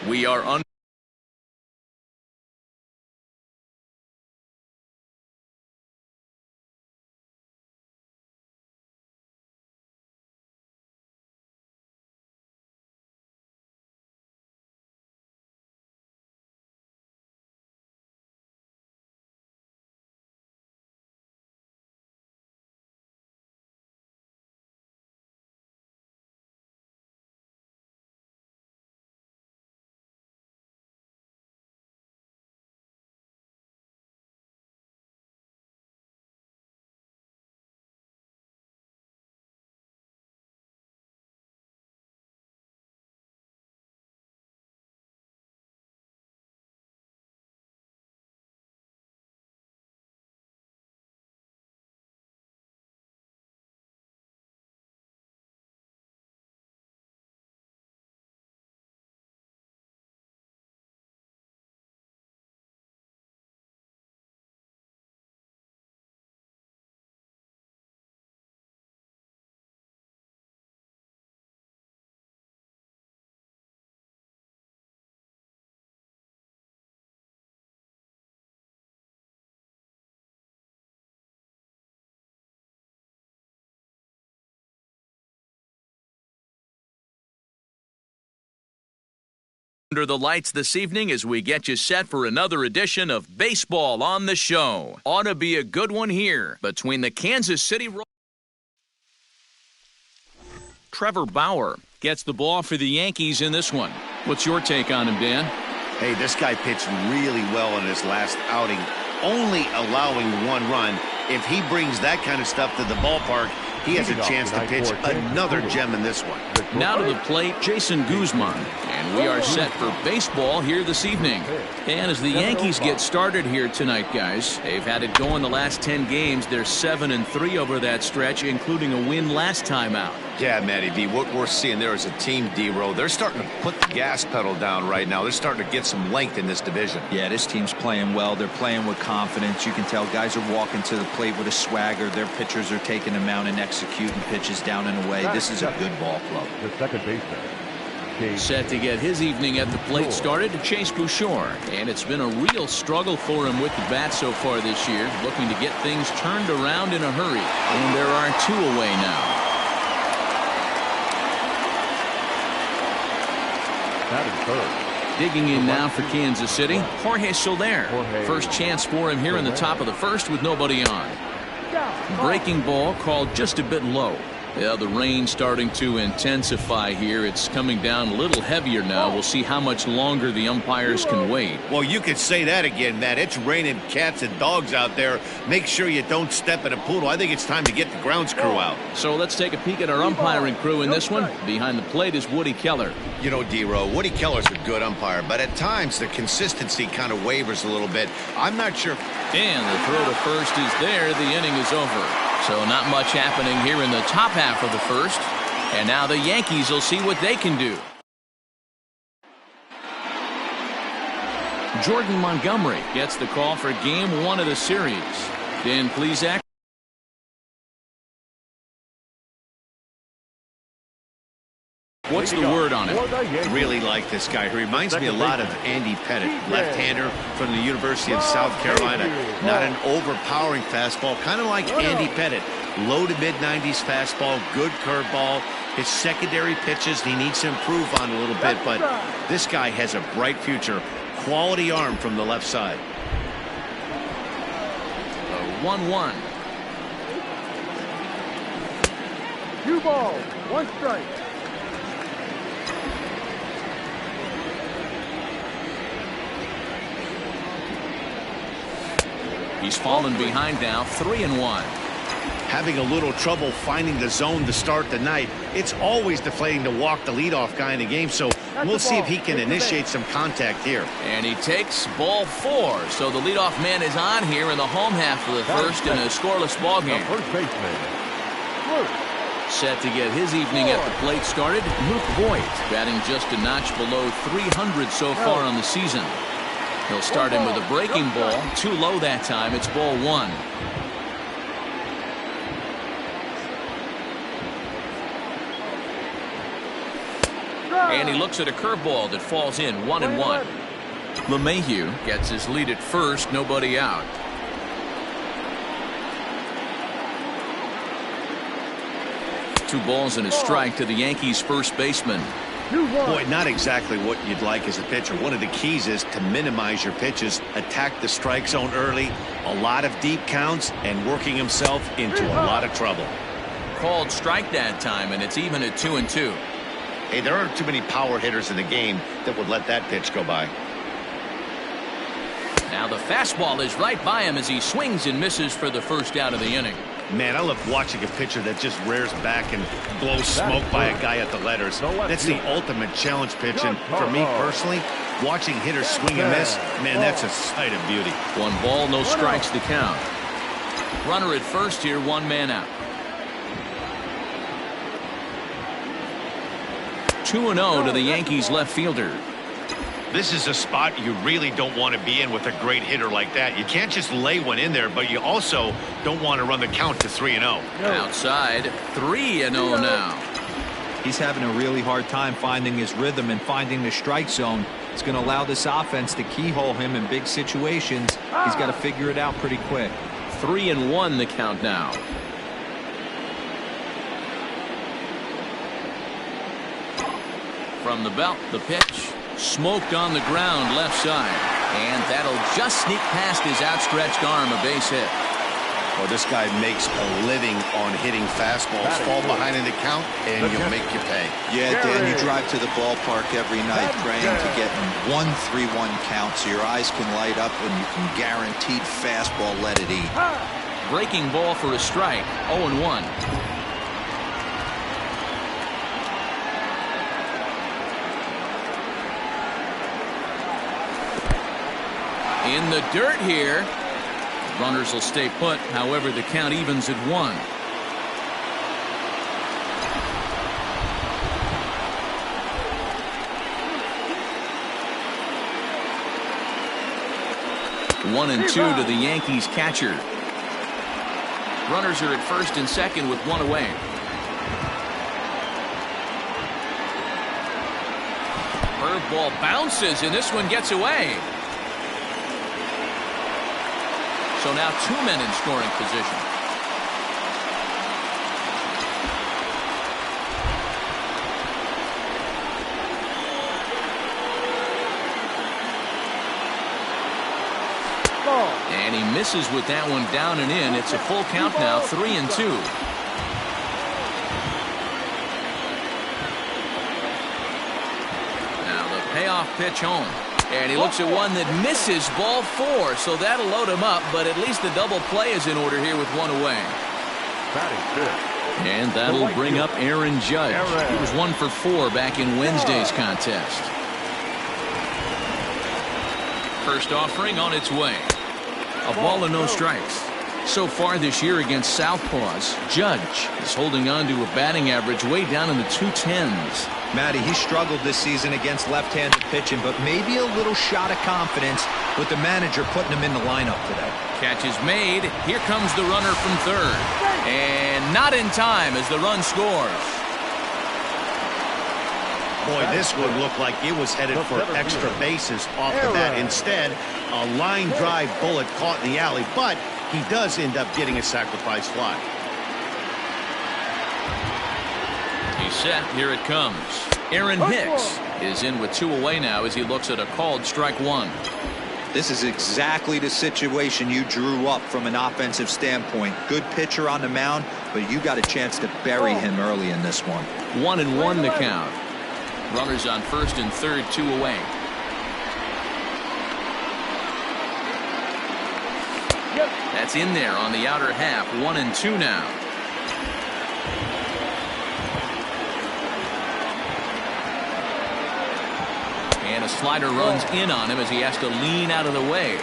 We are under the lights this evening as we get you set for another edition of Baseball on the Show. Ought to be a good one here between the Kansas City Trevor Bauer gets the ball for the Yankees in this one. What's your take on him, Dan? Hey, this guy pitched really well in his last outing, only allowing 1 run. If he brings that kind of stuff to the ballpark, he has a chance to pitch another gem in this one. Now to the plate, Jason Guzman. And we are set for baseball here this evening. And as the Yankees get started here tonight, guys, they've had it going the last 10 games. They're 7-3 over that stretch, including a win last time out. Yeah, Matty V, what we're seeing there is a team, D-Row. They're starting to put the gas pedal down right now. They're starting to get some length in this division. Yeah, this team's playing well. They're playing with confidence. You can tell guys are walking to the plate with a swagger. Their pitchers are taking them out and executing pitches down and away. This is a good ball club. The second baseman. Set to get his evening at the plate started, Chase Bouchard. And it's been a real struggle for him with the bat so far this year, looking to get things turned around in a hurry. And there are 2 away now. Digging in now for Kansas City, Jorge Soler. First chance for him here in the top of the first with nobody on. Breaking ball called just a bit low. Yeah, the rain starting to intensify here. It's coming down a little heavier now. We'll see how much longer the umpires can wait. Well, you could say that again, Matt. It's raining cats and dogs out there. Make sure you don't step in a poodle. I think it's time to get the grounds crew out. So let's take a peek at our umpiring crew in this one. Behind the plate is Woody Keller. You know, D-Row, Woody Keller's a good umpire, but at times the consistency kind of wavers a little bit. I'm not sure. And the throw to first is there. The inning is over. So not much happening here in the top half of the first. And now the Yankees will see what they can do. Jordan Montgomery gets the call for game 1 of the series. Dan Plesac. What's the word on it? Really like this guy. He reminds me a lot of Andy Pettit, left-hander from the University of South Carolina. Not an overpowering fastball, kind of like Andy Pettit. Low to mid-90s fastball, good curveball. His secondary pitches he needs to improve on a little bit, but this guy has a bright future. Quality arm from the left side. 1-1. 2 balls, 1 strike. He's fallen behind now, 3-1. Having a little trouble finding the zone to start the night. It's always deflating to walk the leadoff guy in the game, so we'll see if he can initiate some contact here. And he takes ball 4. So the leadoff man is on here in the home half of the first in a scoreless ball game. First baseman. Set to get his evening at the plate started, Luke Voigt, batting just a notch below 300 so far on the season. He'll start him with a breaking ball. Too low that time. It's ball 1. And he looks at a curveball that falls in 1-1. LeMahieu gets his lead at first, nobody out. Two balls and a strike to the Yankees first baseman. Boy, not exactly what you'd like as a pitcher. One of the keys is to minimize your pitches, attack the strike zone early, a lot of deep counts, and working himself into a lot of trouble. Called strike that time, and it's even at 2-2. Hey, there aren't too many power hitters in the game that would let that pitch go by. Now the fastball is right by him as he swings and misses for the first out of the inning. Man, I love watching a pitcher that just rears back and blows smoke by a guy at the letters. That's the ultimate challenge pitch, and for me personally, watching hitters swing and miss, man, that's a sight of beauty. 1 ball, no strikes to count. Runner at first here, 1 man out. 2-0 to the Yankees left fielder. This is a spot you really don't want to be in with a great hitter like that. You can't just lay one in there, but you also don't want to run the count to 3-0. Outside, 3-0 now. He's having a really hard time finding his rhythm and finding the strike zone. It's going to allow this offense to keyhole him in big situations. He's got to figure it out pretty quick. 3-1 the count now. From the belt, the pitch. Smoked on the ground left side. And that'll just sneak past his outstretched arm, a base hit. Well, this guy makes a living on hitting fastballs. Fall behind in the count, and you'll make you pay. Yeah, Dan, you drive to the ballpark every night praying to get 1-3-1 count so your eyes can light up and you can guaranteed fastball let it eat. Breaking ball for a strike, 0-1. In the dirt here. Runners will stay put. However, the count evens at 1. One and 2 to the Yankees catcher. Runners are at first and second with 1 away. Curveball bounces, and this one gets away. So now 2 men in scoring position. And he misses with that one down and in. It's a full count now, 3-2. Now the payoff pitch home. And he looks at one that misses, ball 4, so that'll load him up, but at least the double play is in order here with 1 away. And that'll bring up Aaron Judge. He was 1 for 4 back in Wednesday's contest. First offering on its way. A ball and no strikes. So far this year against Southpaws, Judge is holding on to a batting average way down in the 210s. Matty, he struggled this season against left-handed pitching, but maybe a little shot of confidence with the manager putting him in the lineup today. Catch is made. Here comes the runner from third. And not in time as the run scores. Boy, this one looked like it was headed for extra bases off the bat. Instead, a line drive bullet caught in the alley, but he does end up getting a sacrifice fly. He's set. Here it comes. Aaron Hicks is in with 2 away now as he looks at a called strike 1. This is exactly the situation you drew up from an offensive standpoint. Good pitcher on the mound, but you got a chance to bury him early in this one. 1-1 the count. Runners on first and third, 2 away. That's in there on the outer half. 1-2 now. And a slider runs in on him as he has to lean out of the way.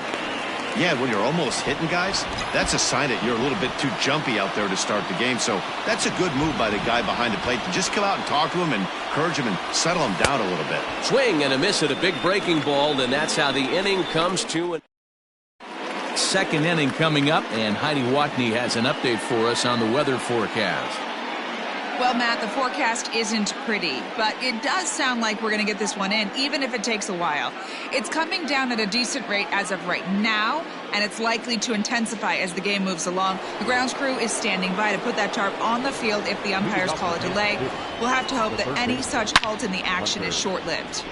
Yeah, when you're almost hitting guys, that's a sign that you're a little bit too jumpy out there to start the game. So that's a good move by the guy behind the plate to just come out and talk to him and encourage him and settle him down a little bit. Swing and a miss at a big breaking ball, and that's how the inning comes to an Second inning coming up, and Heidi Watney has an update for us on the weather forecast. Well, Matt, the forecast isn't pretty, but it does sound like we're going to get this one in, even if it takes a while. It's coming down at a decent rate as of right now, and it's likely to intensify as the game moves along. The grounds crew is standing by to put that tarp on the field if the umpires call a delay. We'll have to hope that any such halt in the action is short-lived.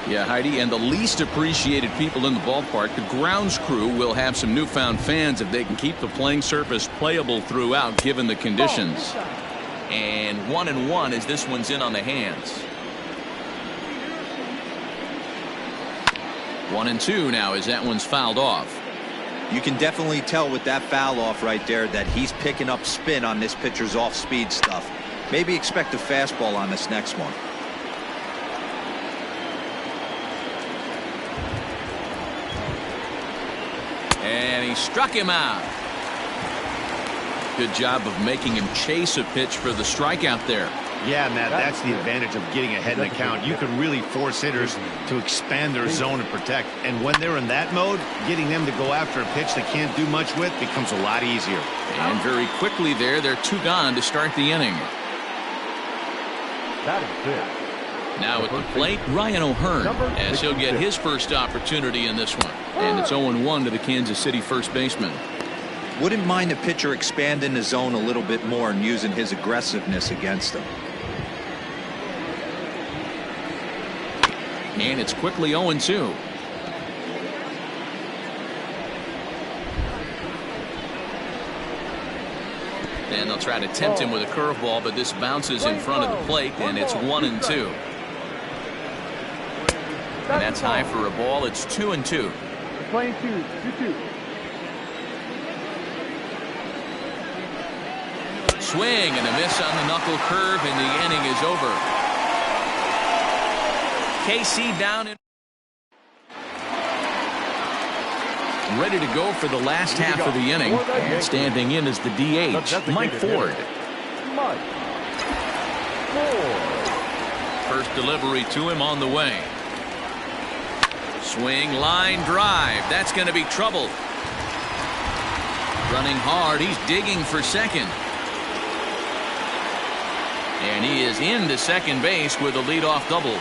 Yeah, Heidi, and the least appreciated people in the ballpark, the grounds crew, will have some newfound fans if they can keep the playing surface playable throughout, given the conditions. And 1-1 as this one's in on the hands. 1-2 now as that one's fouled off. You can definitely tell with that foul off right there that he's picking up spin on this pitcher's off-speed stuff. Maybe expect a fastball on this next one. And he struck him out. Good job of making him chase a pitch for the strikeout there. Yeah, Matt, that's the advantage of getting ahead in the count. You can really force hitters to expand their zone and protect. And when they're in that mode, getting them to go after a pitch they can't do much with becomes a lot easier. And very quickly there, they're 2 gone to start the inning. Now at the plate, Ryan O'Hearn, as he'll get his first opportunity in this one. And it's 0-1 to the Kansas City first baseman. Wouldn't mind a pitcher expanding the zone a little bit more and using his aggressiveness against them. And it's quickly 0-2. And they'll try to tempt him with a curveball, but this bounces in front of the plate, and it's 1-2. And that's high for a ball. It's 2-2. Playing 2-2. Swing and a miss on the knuckle curve, and the inning is over. KC down in. Ready to go for the last half of the inning, and standing in is the DH, Mike Ford. First delivery to him on the way. Swing, line drive. That's going to be trouble. Running hard. He's digging for second. And he is into second base with a leadoff double.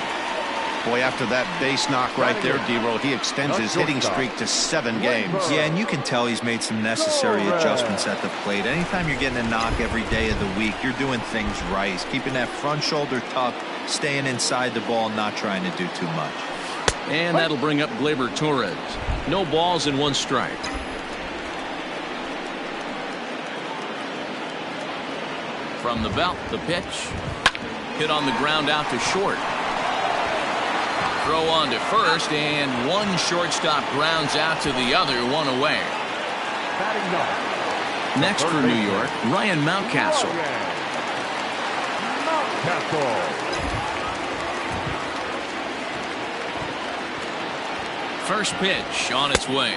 Boy, after that base knock right there, D-Roll, he extends his hitting streak to 7 games. Yeah, and you can tell he's made some necessary adjustments at the plate. Anytime you're getting a knock every day of the week, you're doing things right. He's keeping that front shoulder tucked, staying inside the ball, not trying to do too much. And that'll bring up Gleyber Torres. No balls and 1 strike. From the belt, the pitch. Hit on the ground out to short. Throw on to first, and 1 shortstop grounds out to the other, 1 away. Next for New York, Ryan Mountcastle. First pitch on its way.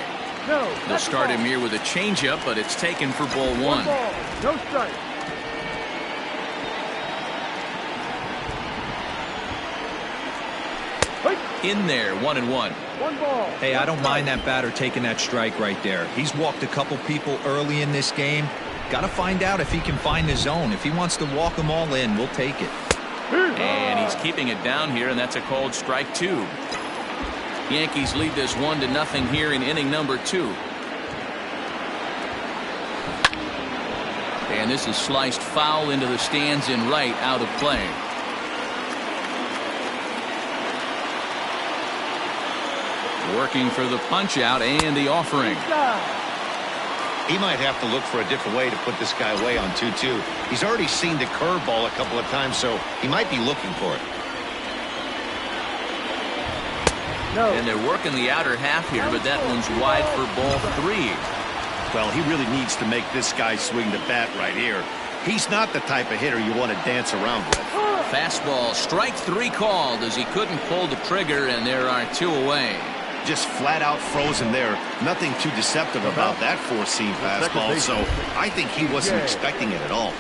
They'll start him here with a changeup, but it's taken for ball 1. No strike. In there, 1-1. Hey, I don't mind that batter taking that strike right there. He's walked a couple people early in this game. Got to find out if he can find his zone. If he wants to walk them all in, we'll take it. And he's keeping it down here, and that's a called strike 2. Yankees lead this 1-0 here in inning number 2. And this is sliced foul into the stands in right, out of play. Working for the punch out and the offering. He might have to look for a different way to put this guy away on 2-2. He's already seen the curveball a couple of times, so he might be looking for it. And they're working the outer half here, but that one's wide for ball 3. Well, he really needs to make this guy swing the bat right here. He's not the type of hitter you want to dance around with. Fastball, strike 3 called as he couldn't pull the trigger, and there are 2 away. Just flat out frozen there. Nothing too deceptive about that 4-seam fastball, so I think he wasn't expecting it at all.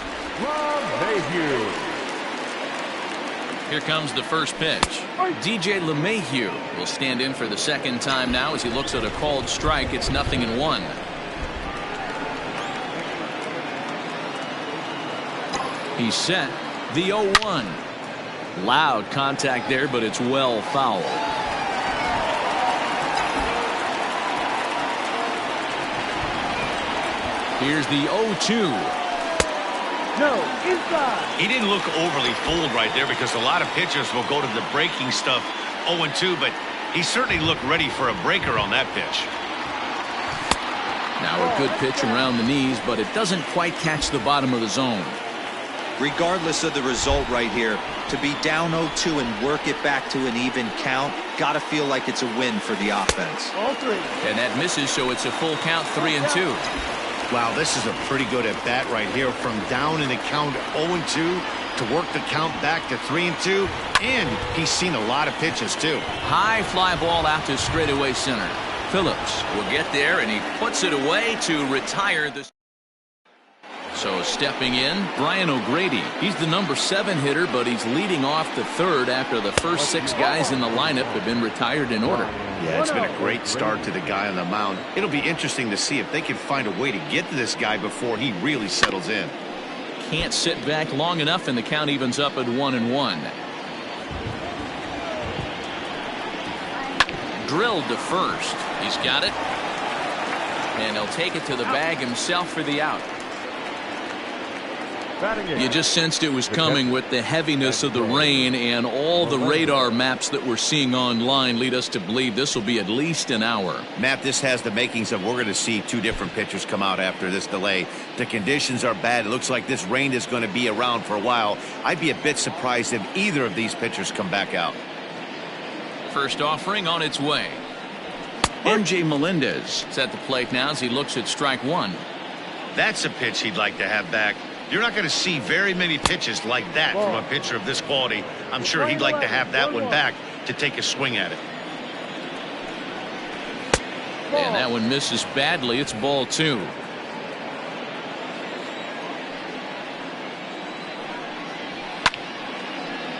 Here comes the first pitch. DJ LeMahieu will stand in for the second time now as he looks at a called strike. It's 0-1. He's set. The 0-1. Loud contact there, but it's well fouled. Here's the 0-2. No, inside. He didn't look overly fooled right there because a lot of pitchers will go to the breaking stuff 0-2, but he certainly looked ready for a breaker on that pitch. Now a good pitch around the knees, but it doesn't quite catch the bottom of the zone. Regardless of the result right here, to be down 0-2 and work it back to an even count, gotta feel like it's a win for the offense. All three. And that misses, so it's a full count, 3-2. Wow, this is a pretty good at bat right here. From down in the count 0-2 to work the count back to 3-2, and he's seen a lot of pitches too. High fly ball out to straightaway center. Phillips will get there, and he puts it away to retire the. So stepping in, Brian O'Grady. He's the number 7 hitter, but he's leading off the third after the first 6 guys in the lineup have been retired in order. Yeah, it's been a great start to the guy on the mound. It'll be interesting to see if they can find a way to get to this guy before he really settles in. Can't sit back long enough, and the count evens up at 1-1. Drilled to first. He's got it. And he'll take it to the bag himself for the out. You just sensed it was coming with the heaviness of the rain, and all the radar maps that we're seeing online lead us to believe this will be at least an hour. Matt, this has the makings of we're going to see 2 different pitchers come out after this delay. The conditions are bad. It looks like this rain is going to be around for a while. I'd be a bit surprised if either of these pitchers come back out. First offering on its way. MJ Melendez is at the plate now as he looks at strike 1. That's a pitch he'd like to have back. You're not going to see very many pitches like that from a pitcher of this quality. I'm sure he'd like to have that one back to take a swing at it. And that one misses badly. It's ball 2.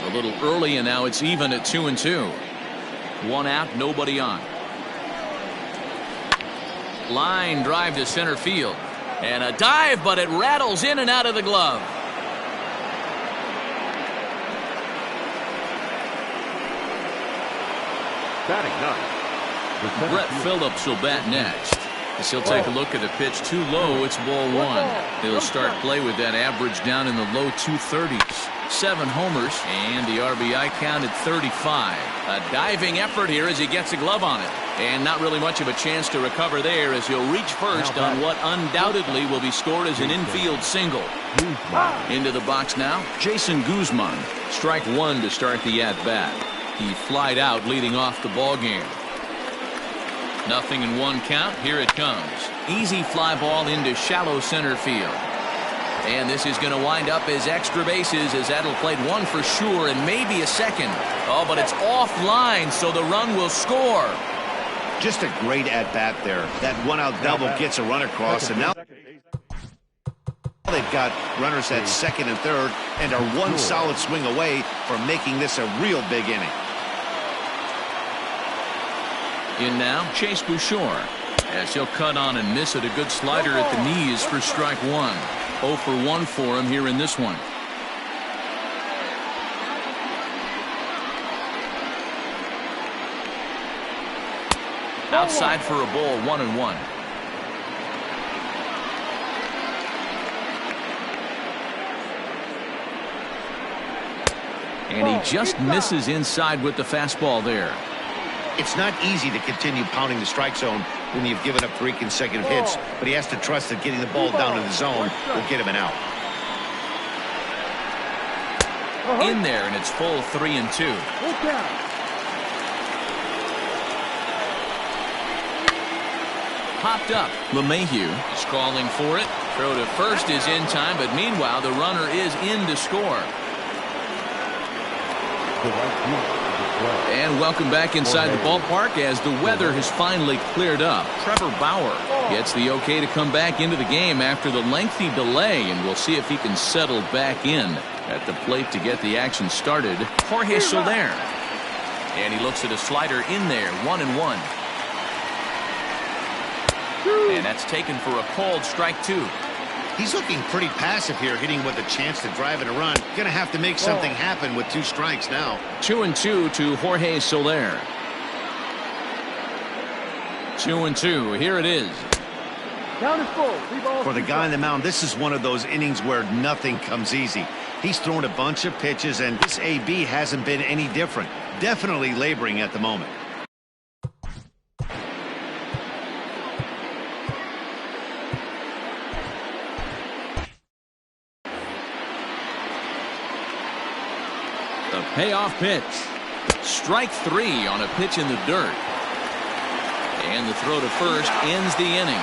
A little early, and now it's even at 2-2. 1 out, nobody on. Line drive to center field. And a dive, but it rattles in and out of the glove. Brett Phillips will bat next. As he'll take a look at the pitch too low, it's ball 1. He'll start play with that average down in the low 230s. 7 homers, and the RBI count at 35. A diving effort here as he gets a glove on it. And not really much of a chance to recover there as he'll reach first on what undoubtedly will be scored as an infield single. Into the box now, Jason Guzman. Strike 1 to start the at-bat. He flied out leading off the ball game. 0-1 count. Here it comes. Easy fly ball into shallow center field. And this is going to wind up as extra bases as that'll play 1 for sure and maybe a second. Oh, but it's offline, so the run will score. Just a great at-bat there. That 1-out double gets a run across, and now they've got runners at second and third and are 1 solid swing away from making this a real big inning. In now, Chase Bouchard, as he'll cut on and miss it. A good slider at the knees for strike 1. 0 for 1 for him here in this one. Outside for a ball, 1-1. And he just misses inside with the fastball there. It's not easy to continue pounding the strike zone when you've given up 3 consecutive hits, but he has to trust that getting the ball down in the zone will get him an out. In there, and it's full 3-2. Popped up. LeMahieu is calling for it. Throw to first is in time, but meanwhile the runner is in to score. And welcome back inside the ballpark as the weather has finally cleared up. Trevor Bauer gets the okay to come back into the game after the lengthy delay, and we'll see if he can settle back in at the plate to get the action started. Jorge Soler. And he looks at a slider in there, 1-1. And that's taken for a called strike 2. He's looking pretty passive here, hitting with a chance to drive and a run. Gonna have to make something happen with 2 strikes now. 2-2 to Jorge Soler. 2-2. Here it is. Count is full. For the guy on the mound, this is one of those innings where nothing comes easy. He's thrown a bunch of pitches, and this AB hasn't been any different. Definitely laboring at the moment. The payoff pitch. Strike 3 on a pitch in the dirt. And the throw to first ends the inning.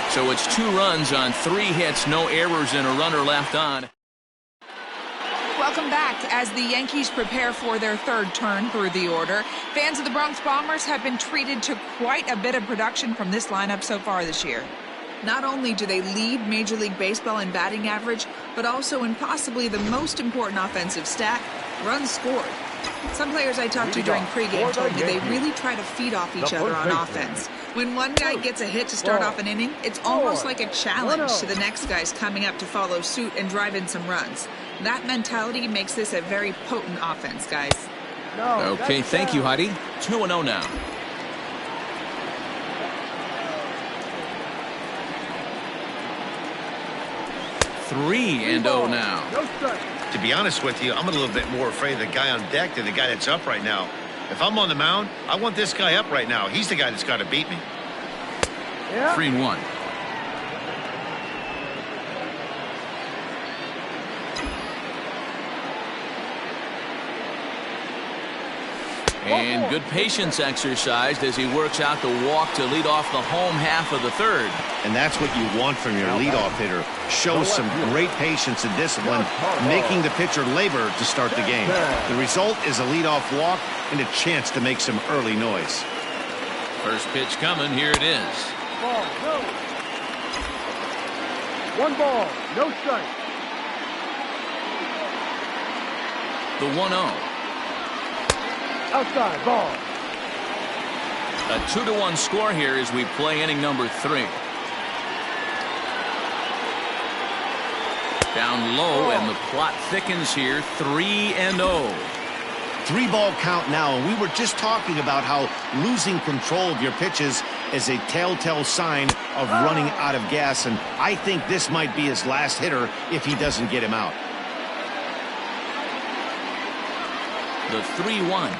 So it's 2 runs on 3 hits, no errors, and a runner left on. Welcome back as the Yankees prepare for their 3rd turn through the order. Fans of the Bronx Bombers have been treated to quite a bit of production from this lineup so far this year. Not only do they lead Major League Baseball in batting average, but also in possibly the most important offensive stat, runs scored. Some players I talked to during pregame told me they really try to feed off each other on offense. When one guy gets a hit to start off an inning, it's almost like a challenge to the next guys coming up to follow suit and drive in some runs. That mentality makes this a very potent offense, guys. Okay, thank you, Heidi. 2-0 now. Three and 0 now. To be honest with you, I'm a little bit more afraid of the guy on deck than the guy that's up right now. If I'm on the mound, I want this guy up right now. He's the guy that's got to beat me. 3-1. And good patience exercised as he works out the walk to lead off the home half of the 3rd. And that's what you want from your leadoff hitter. Show some great patience and discipline, making the pitcher labor to start the game. The result is a leadoff walk and a chance to make some early noise. First pitch coming. Here it is. Ball, no. 1 ball, no strike. The 1-0. Outside, ball. A 2-1 score here as we play inning number 3. Down low, and the plot thickens here. 3-0. 3-ball count now, and we were just talking about how losing control of your pitches is a telltale sign of running out of gas, and I think this might be his last hitter if he doesn't get him out. The 3-1.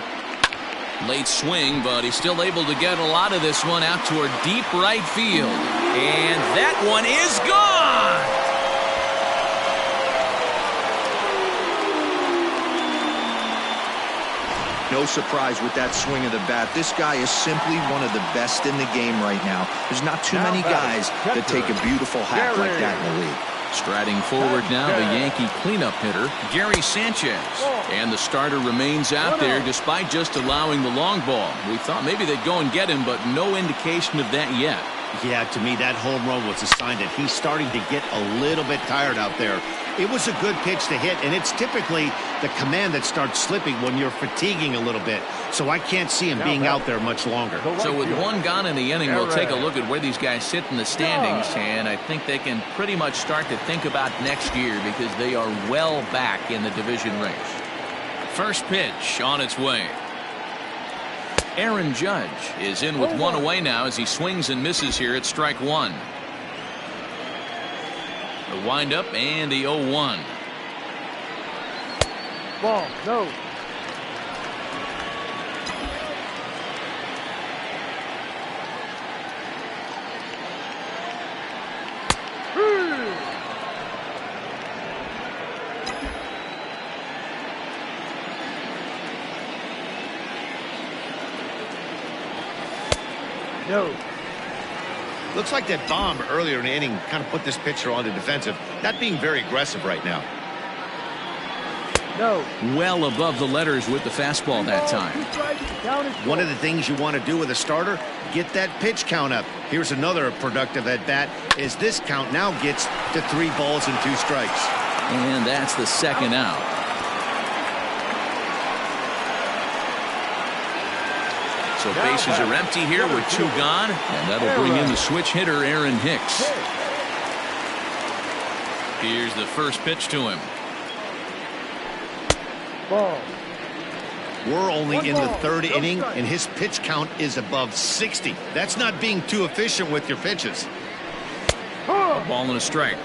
Late swing, but he's still able to get a lot of this one out toward deep right field. And that one is gone! No surprise with that swing of the bat. This guy is simply one of the best in the game right now. There's not too many guys that take a beautiful hack like that in the league. Striding forward now, the Yankee cleanup hitter, Gary Sanchez. And the starter remains out there despite just allowing the long ball. We thought maybe they'd go and get him, but no indication of that yet. Yeah, to me, that home run was a sign that he's starting to get a little bit tired out there. It was a good pitch to hit, and it's typically the command that starts slipping when you're fatiguing a little bit. So I can't see him being out there much longer. So with 1 gone in the inning, we'll take a look at where these guys sit in the standings, and I think they can pretty much start to think about next year because they are well back in the division race. First pitch on its way. Aaron Judge is in with 1 away now as he swings and misses here at strike 1. The windup and the 0-1. Ball, no. No. Looks like that bomb earlier in the inning kind of put this pitcher on the defensive, not being very aggressive right now. No. Well above the letters with the fastball that time. One of the things you want to do with a starter, get that pitch count up. Here's another productive at-bat as this count now gets to 3 balls and 2 strikes. And that's the 2nd out. So bases are empty here with 2 gone, and that'll bring in the switch hitter, Aaron Hicks. Here's the first pitch to him. Ball. We're only in the 3rd inning, and his pitch count is above 60. That's not being too efficient with your pitches. A ball and a strike.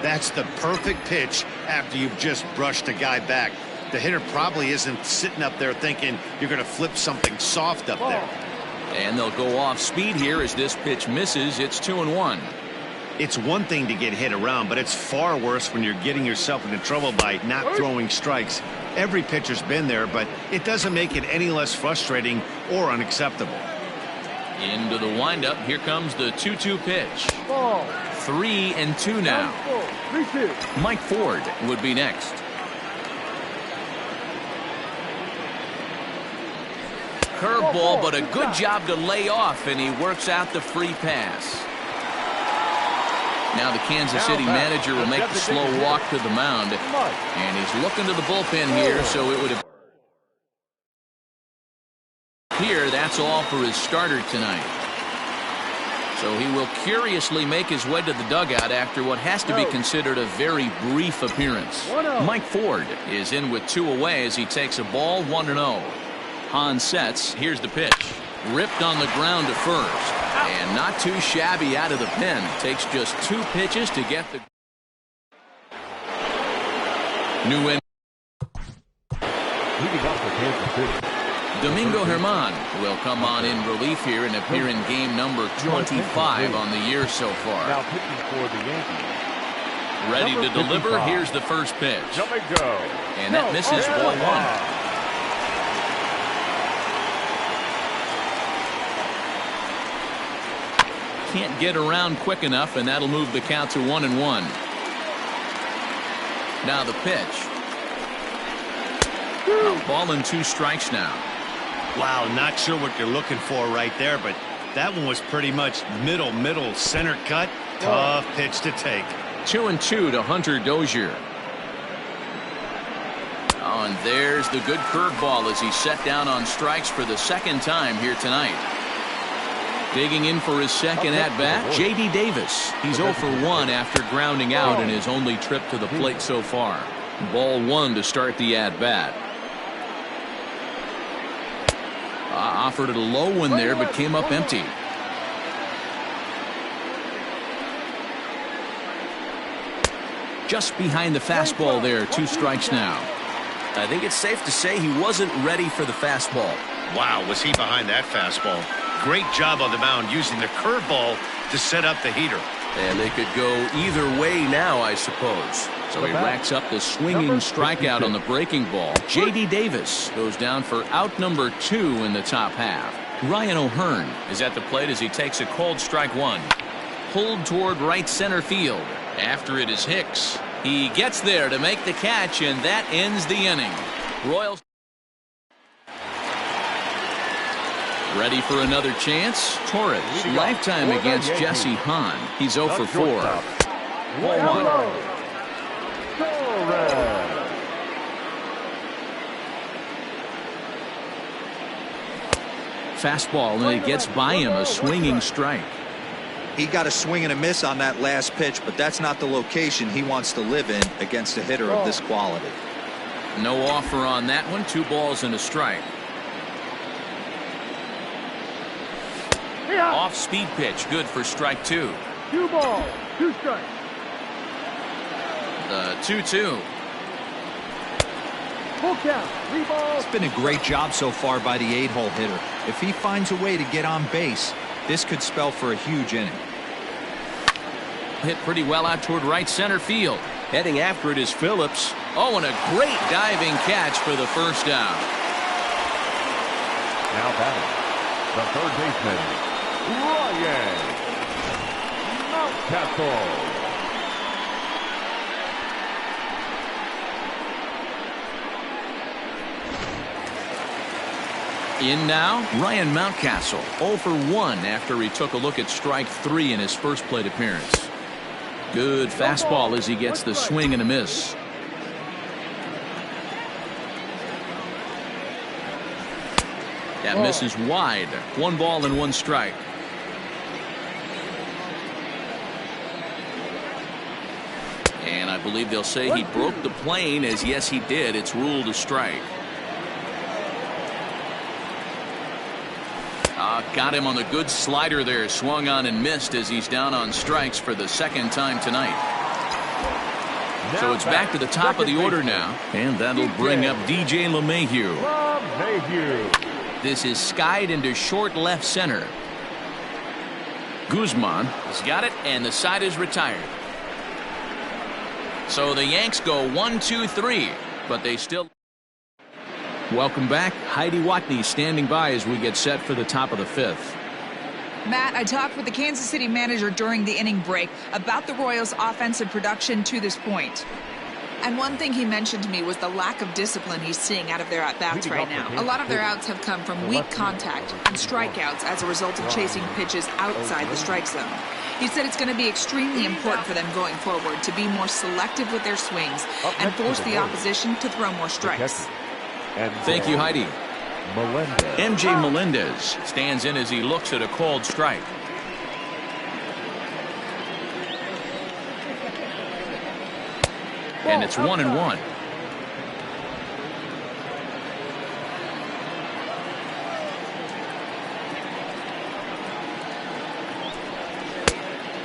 That's the perfect pitch after you've just brushed a guy back. The hitter probably isn't sitting up there thinking you're going to flip something soft up there. And they'll go off speed here as this pitch misses. It's 2-1. It's one thing to get hit around, but it's far worse when you're getting yourself into trouble by not throwing strikes. Every pitcher's been there, but it doesn't make it any less frustrating or unacceptable. Into the windup. Here comes the 2-2 pitch. Ball. 3-2 now. 3-2. Mike Ford would be next. Curveball, but a good job to lay off, and he works out the free pass. Now the Kansas City manager will make the slow walk to the mound, and he's looking to the bullpen here, so it would have. Here, that's all for his starter tonight. So he will curiously make his way to the dugout after what has to be considered a very brief appearance. Mike Ford is in with 2 away as he takes a ball 1-0. Hahn sets. Here's the pitch. Ripped on the ground to first. And not too shabby out of the pen. Takes just 2 pitches to get the new in. Domingo Germán will come on in relief here and appear in game number 25 on the year so far. Now pitching for the Yankees. Ready to deliver. Here's the first pitch. And that misses ball 1. Can't get around quick enough, and that'll move the count to 1-1. Now the pitch. A ball and 2 strikes now. Wow, not sure what you're looking for right there, but that one was pretty much middle center cut. Tough pitch to take. 2-2 to Hunter Dozier. Oh, and there's the good curveball as he's set down on strikes for the 2nd time here tonight. Digging in for his second at-bat, J.D. Davis. He's 0 for 1 after grounding out in his only trip to the plate so far. Ball 1 to start the at-bat. Offered it a low one there, but came up empty. Just behind the fastball there, 2 strikes now. I think it's safe to say he wasn't ready for the fastball. Wow, was he behind that fastball. Great job on the mound using the curveball to set up the heater. And they could go either way now, I suppose. So he racks up the swinging strikeout on the breaking ball. J.D. Davis goes down for out number 2 in the top half. Ryan O'Hearn is at the plate as he takes a cold strike 1. Pulled toward right center field. After it is Hicks. He gets there to make the catch, and that ends the inning. Royals ready for another chance. Torres, lifetime against Jesse Hahn. He's 0 for 4. 1-1. Fastball, and it gets by him, a swinging strike. He got a swing and a miss on that last pitch, but that's not the location he wants to live in against a hitter of this quality. No offer on that one. 2 balls and a strike. Off speed pitch, good for strike 2. 2 balls, 2 strikes. The 2-2. Full count, 3 balls. It's been a great job so far by the 8-hole hitter. If he finds a way to get on base, this could spell for a huge inning. Hit pretty well out toward right center field. Heading after it is Phillips. Oh, and a great diving catch for the first out. Now batting, the third baseman, Ryan Mountcastle. In now, Ryan Mountcastle, 0 for 1 after he took a look at strike 3 in his first plate appearance. Good fastball as he gets the swing and a miss. That misses wide. 1 ball and 1 strike. And I believe they'll say he broke the plane, as yes he did. It's ruled a strike. Got him on the good slider there. Swung on and missed as he's down on strikes for the 2nd time tonight. So it's back to the top of the order now. And that'll bring up DJ LeMahieu. This is skied into short left center. Guzman has got it, and the side is retired. So the Yanks go 1-2-3, but they still. Welcome back. Heidi Watney standing by as we get set for the top of the 5th. Matt, I talked with the Kansas City manager during the inning break about the Royals' offensive production to this point. And one thing he mentioned to me was the lack of discipline he's seeing out of their at-bats right now. A lot of their outs have come from weak contact and strikeouts as a result of chasing pitches outside the strike zone. He said it's going to be extremely important for them going forward to be more selective with their swings and force the opposition to throw more strikes. Thank you, Heidi. MJ Melendez stands in as he looks at a called strike. And it's 1-1.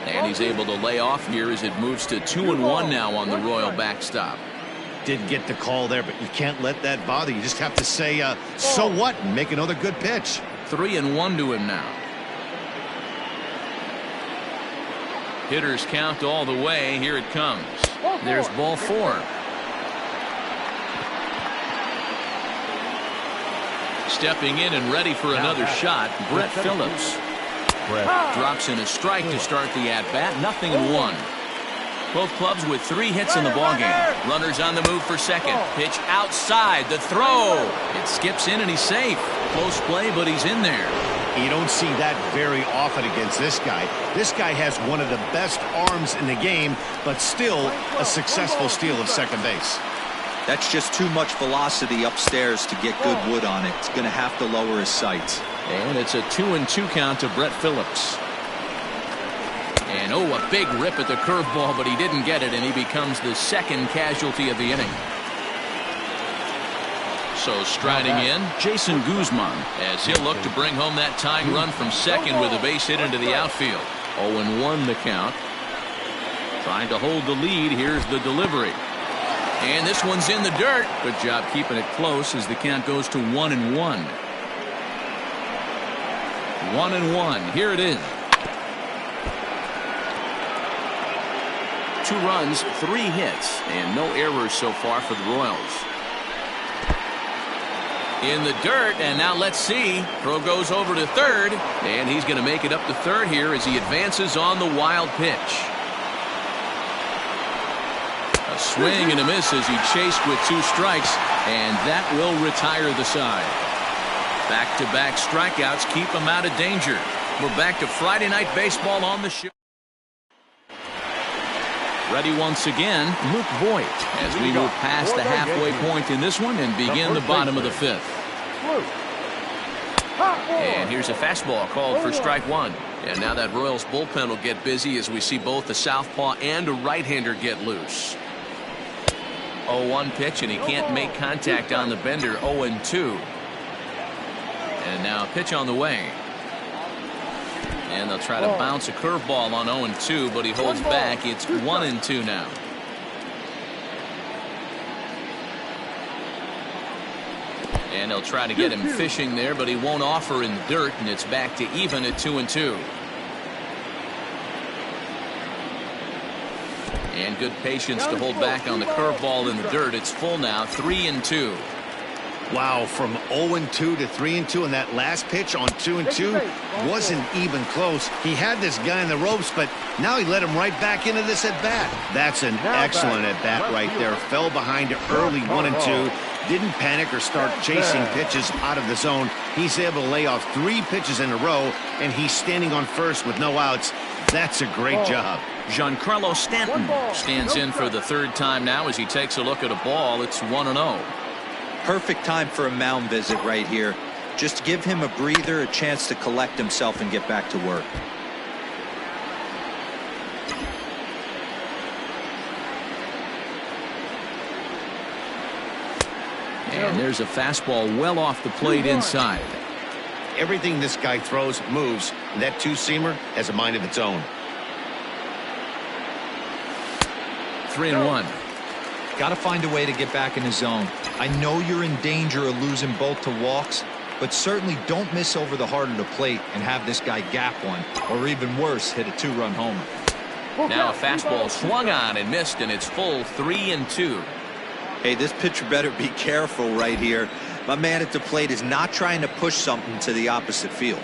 And he's able to lay off here as it moves to 2-1 now on the Royal backstop. Did get the call there, but you can't let that bother. You just have to say, so what, and make another good pitch. 3-1 to him now. Hitters count all the way. Here it comes. There's ball 4. Stepping in and ready for another shot, Brett Phillips. Drops in a strike to start the at-bat. 0-1. Both clubs with 3 hits in the ballgame. Runners on the move for second. Pitch outside. The throw. It skips in and he's safe. Close play, but he's in there. You don't see that very often against this guy. This guy has one of the best arms in the game, but still a successful steal of second base. That's just too much velocity upstairs to get good wood on it. It's going to have to lower his sights. And it's a 2-2 count to Brett Phillips. And a big rip at the curveball, but he didn't get it, and he becomes the 2nd casualty of the inning. So striding in, Jason Guzman, as he'll look to bring home that tying run from second with a base hit into the outfield. 0-1 the count. Trying to hold the lead. Here's the delivery. And this one's in the dirt. Good job keeping it close as the count goes to 1-1. 1-1. Here it is. 2 runs, 3 hits, and no errors so far for the Royals. In the dirt, and now let's see. Throw goes over to third, and he's going to make it up to third here as he advances on the wild pitch. A swing and a miss as he chased with 2 strikes, and that will retire the side. Back-to-back strikeouts keep him out of danger. We're back to Friday Night Baseball on the show. Ready once again, Luke Voigt, as we move past the halfway point in this one and begin the bottom of the 5th. And here's a fastball called for strike 1. And now that Royals bullpen will get busy as we see both a southpaw and a right-hander get loose. 0-1 pitch, and he can't make contact on the bender. 0-2. And now a pitch on the way. And they'll try to bounce a curveball on 0-2, but he holds back. It's 1-2 now. And they'll try to get him fishing there, but he won't offer in the dirt, and it's back to even at 2-2. And good patience to hold back on the curveball in the dirt. It's full now, 3-2. Wow, from 0-2 to 3-2, and that last pitch on 2-2 wasn't even close. He had this guy in the ropes, but now he let him right back into this at-bat. That's an excellent at-bat right there. Fell behind early 1-2. Didn't panic or start chasing pitches out of the zone. He's able to lay off 3 pitches in a row, and he's standing on first with no outs. That's a great job. Giancarlo Stanton stands in for the 3rd time now as he takes a look at a ball. It's 1-0. Perfect time for a mound visit right here. Just give him a breather, a chance to collect himself and get back to work. And there's a fastball well off the plate inside. Everything this guy throws moves. That two-seamer has a mind of its own. 3-1. Got to find a way to get back in the zone. I know you're in danger of losing both to walks, but certainly don't miss over the heart of the plate and have this guy gap one, or even worse, hit a two-run homer. Now a fastball swung on and missed, and it's full 3-2. Hey, this pitcher better be careful right here. My man at the plate is not trying to push something to the opposite field.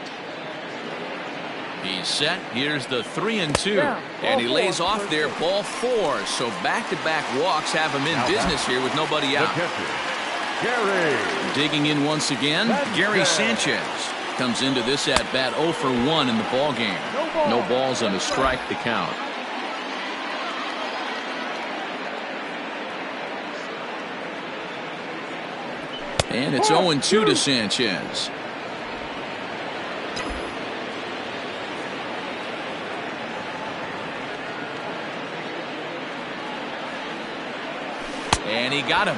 He's set. Here's the 3-2. And he lays off there, ball 4. So back-to-back walks have him in business here with nobody out. Gary. Digging in once again, Gary Sanchez comes into this at-bat 0 for 1 in the ball game. No balls and a strike to count. And it's 0-2 to Sanchez. And he got him.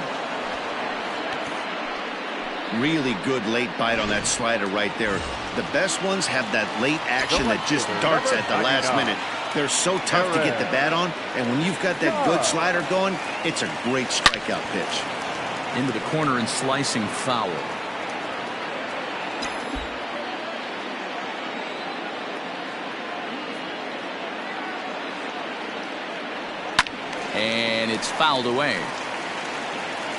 Really good late bite on that slider right there. The best ones have that late action that just darts at the last minute. They're so tough to get the bat on, and when you've got that good slider going, it's a great strikeout pitch. Into the corner and slicing foul. And it's fouled away.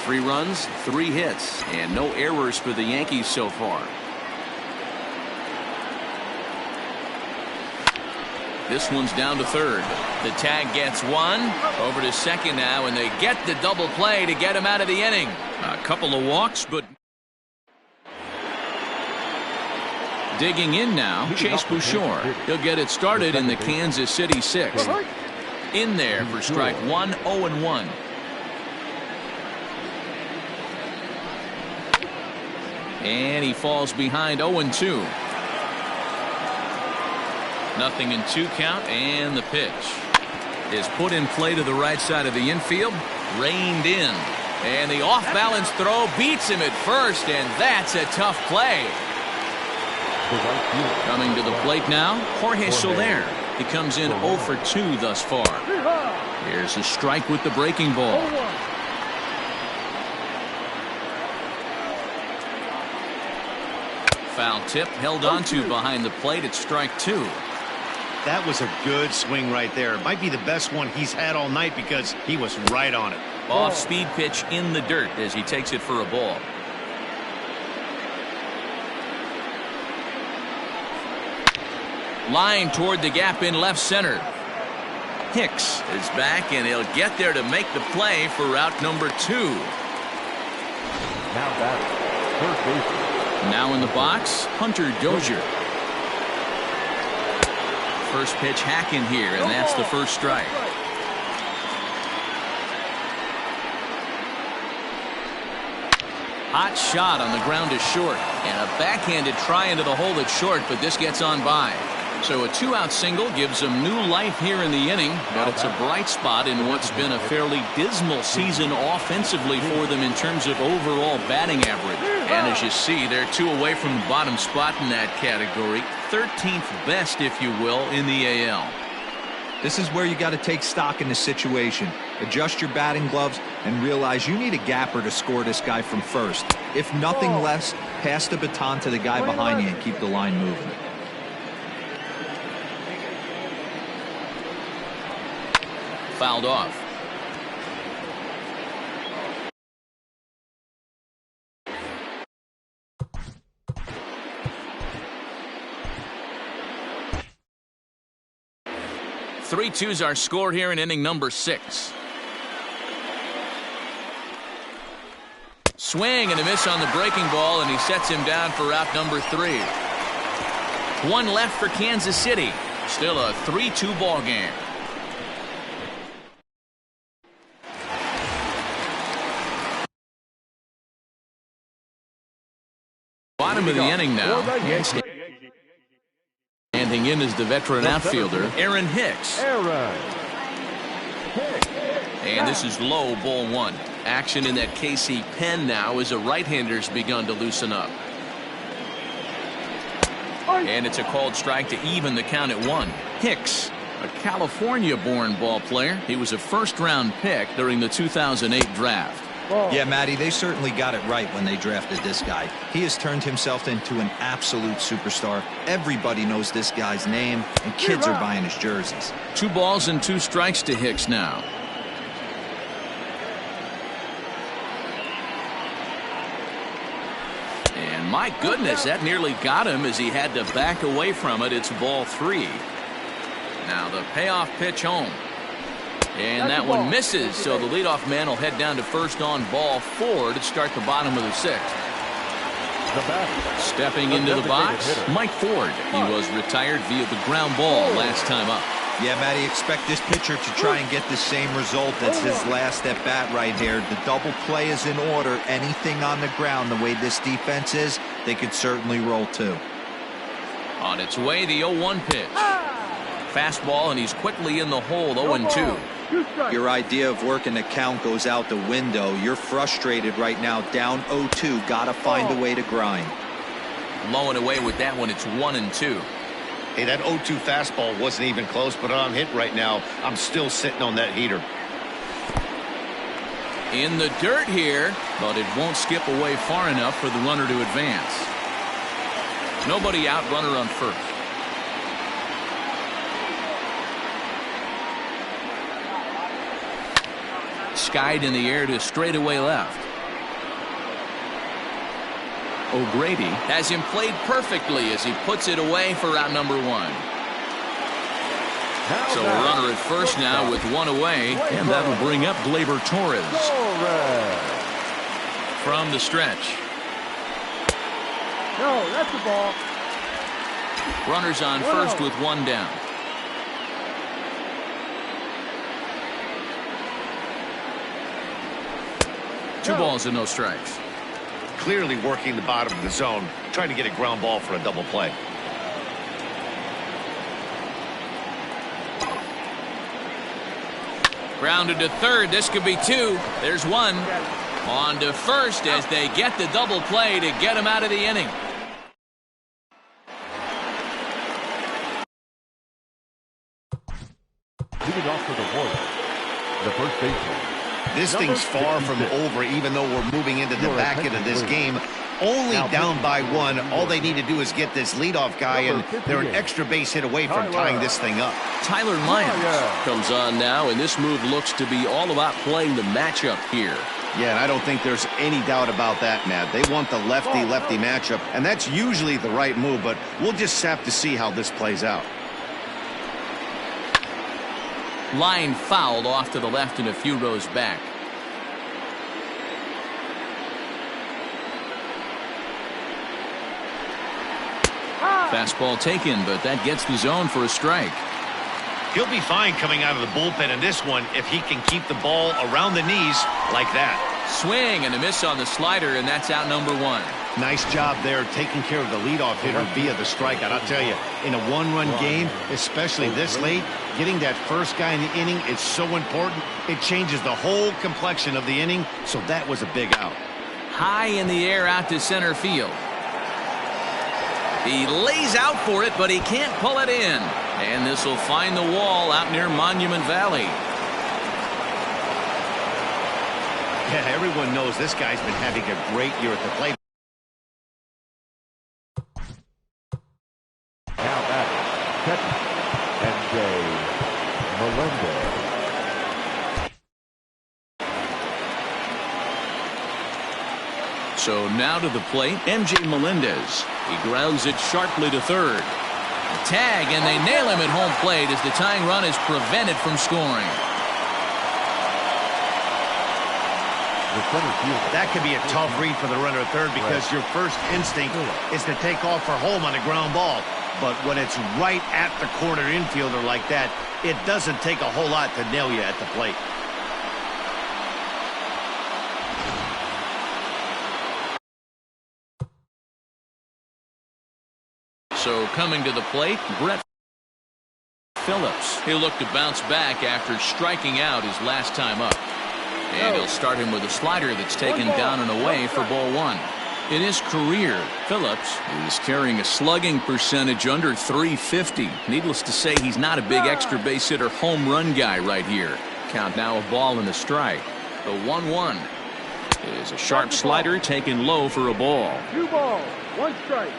3 runs, 3 hits, and no errors for the Yankees so far. This one's down to third. The tag gets one. Over to second now, and they get the double play to get him out of the inning. A couple of walks, but digging in now, Chase Bouchard. He'll get it started in the Kansas City 6th. In there for strike 1, 0-1. And he falls behind 0-2. Nothing in 2 count, and the pitch is put in play to the right side of the infield, reined in, and the off-balance throw beats him at first, and that's a tough play. Coming to the plate now, Jorge Soler. He comes in 0 for 2 thus far. Here's a strike with the breaking ball. Foul tip held onto behind the plate at strike 2. That was a good swing right there. It might be the best one he's had all night because he was right on it. Off-speed pitch in the dirt as he takes it for a ball. Line toward the gap in left center. Hicks is back, and he'll get there to make the play for route number 2. Now batting, first baseman. Now in the box, Hunter Dozier. First pitch hacking here, and that's the first strike. Hot shot on the ground is short, and a backhanded try into the hole that's short, but this gets on by. So a 2-out single gives them new life here in the inning, but it's a bright spot in what's been a fairly dismal season offensively for them in terms of overall batting average. And as you see, they're 2 away from the bottom spot in that category, 13th best, if you will, in the AL. This is where you got to take stock in the situation. Adjust your batting gloves and realize you need a gapper to score this guy from first. If nothing less, pass the baton to the guy behind you and keep the line moving. Fouled off. Three twos are scored here in inning number 6. Swing and a miss on the breaking ball, and he sets him down for out number 3. 1 left for Kansas City. Still a 3-2 ball game. bottom of the inning now. And standing in is the veteran outfielder, Aaron Hicks. And this is low, ball one. Action in that KC pen now as a right-hander's begun to loosen up. And it's a called strike to even the count at one. Hicks, a California-born ball player. He was a first-round pick during the 2008 draft. Yeah, Matty, they certainly got it right when they drafted this guy. He has turned himself into an absolute superstar. Everybody knows this guy's name, and kids are buying his jerseys. 2 balls and 2 strikes to Hicks now. And my goodness, that nearly got him as he had to back away from it. It's ball 3. Now the payoff pitch home. And that one misses, so the leadoff man will head down to first on ball 4 to start the bottom of the 6th. Stepping into the box, Mike Ford. He was retired via the ground ball last time up. Yeah, Matty, expect this pitcher to try and get the same result as his last at bat right here. The double play is in order. Anything on the ground, the way this defense is, they could certainly roll too. On its way, the 0-1 pitch. Fastball, and he's quickly in the hole, 0-2. Your idea of working the count goes out the window. You're frustrated right now, down 0-2. Gotta find a way to grind. Low and away with that one, it's 1-2. Hey, that 0-2 fastball wasn't even close, but I'm hit right now. I'm still sitting on that heater. In the dirt here, but it won't skip away far enough for the runner to advance. Nobody out, runner on first. Skied in the air to straightaway left. O'Grady has him played perfectly as he puts it away for out number 1. So a runner at first now with 1 away, and that'll bring up Gleyber Torres from the stretch. No, that's the ball. Runners on first with 1 down. Two balls and no strikes. Clearly working the bottom of the zone, trying to get a ground ball for a double play. Grounded to third. This could be 2. There's 1. On to first as they get the double play to get him out of the inning. Leading off for the Warriors, the first baseman. This thing's far from over, even though we're moving into the back end of this game. Only down by 1. All they need to do is get this leadoff guy, and they're an extra base hit away from tying this thing up. Tyler Lyons comes on now, and this move looks to be all about playing the matchup here. Yeah, and I don't think there's any doubt about that, Matt. They want the lefty-lefty matchup, and that's usually the right move, but we'll just have to see how this plays out. Line fouled off to the left and a few rows back. Fastball taken, but that gets the zone for a strike. He'll be fine coming out of the bullpen in this one if he can keep the ball around the knees like that. Swing and a miss on the slider, and that's out number 1. Nice job there taking care of the leadoff hitter via the strikeout. I'll tell you, in a 1-run game, especially this late, getting that first guy in the inning is so important. It changes the whole complexion of the inning, so that was a big out. High in the air out to center field. He lays out for it, but he can't pull it in. And this will find the wall out near Monument Valley. Yeah, everyone knows this guy's been having a great year at the plate. Now back, NJ Melendez. So now to the plate, MJ Melendez. He grounds it sharply to third. A tag, and they nail him at home plate as the tying run is prevented from scoring. That could be a tough read for the runner at third because your first instinct is to take off for home on a ground ball. But when it's right at the corner infielder like that, it doesn't take a whole lot to nail you at the plate. coming to the plate, Brett Phillips. He'll look to bounce back after striking out his last time up. And he'll start him with a slider that's taken down and away for ball one. In his career, Phillips is carrying a slugging percentage under .350. Needless to say, he's not a big extra base hitter home run guy right here. Count now a ball and a strike. The 1-1 is a sharp slider taken low for a ball. 2 balls, 1 strike.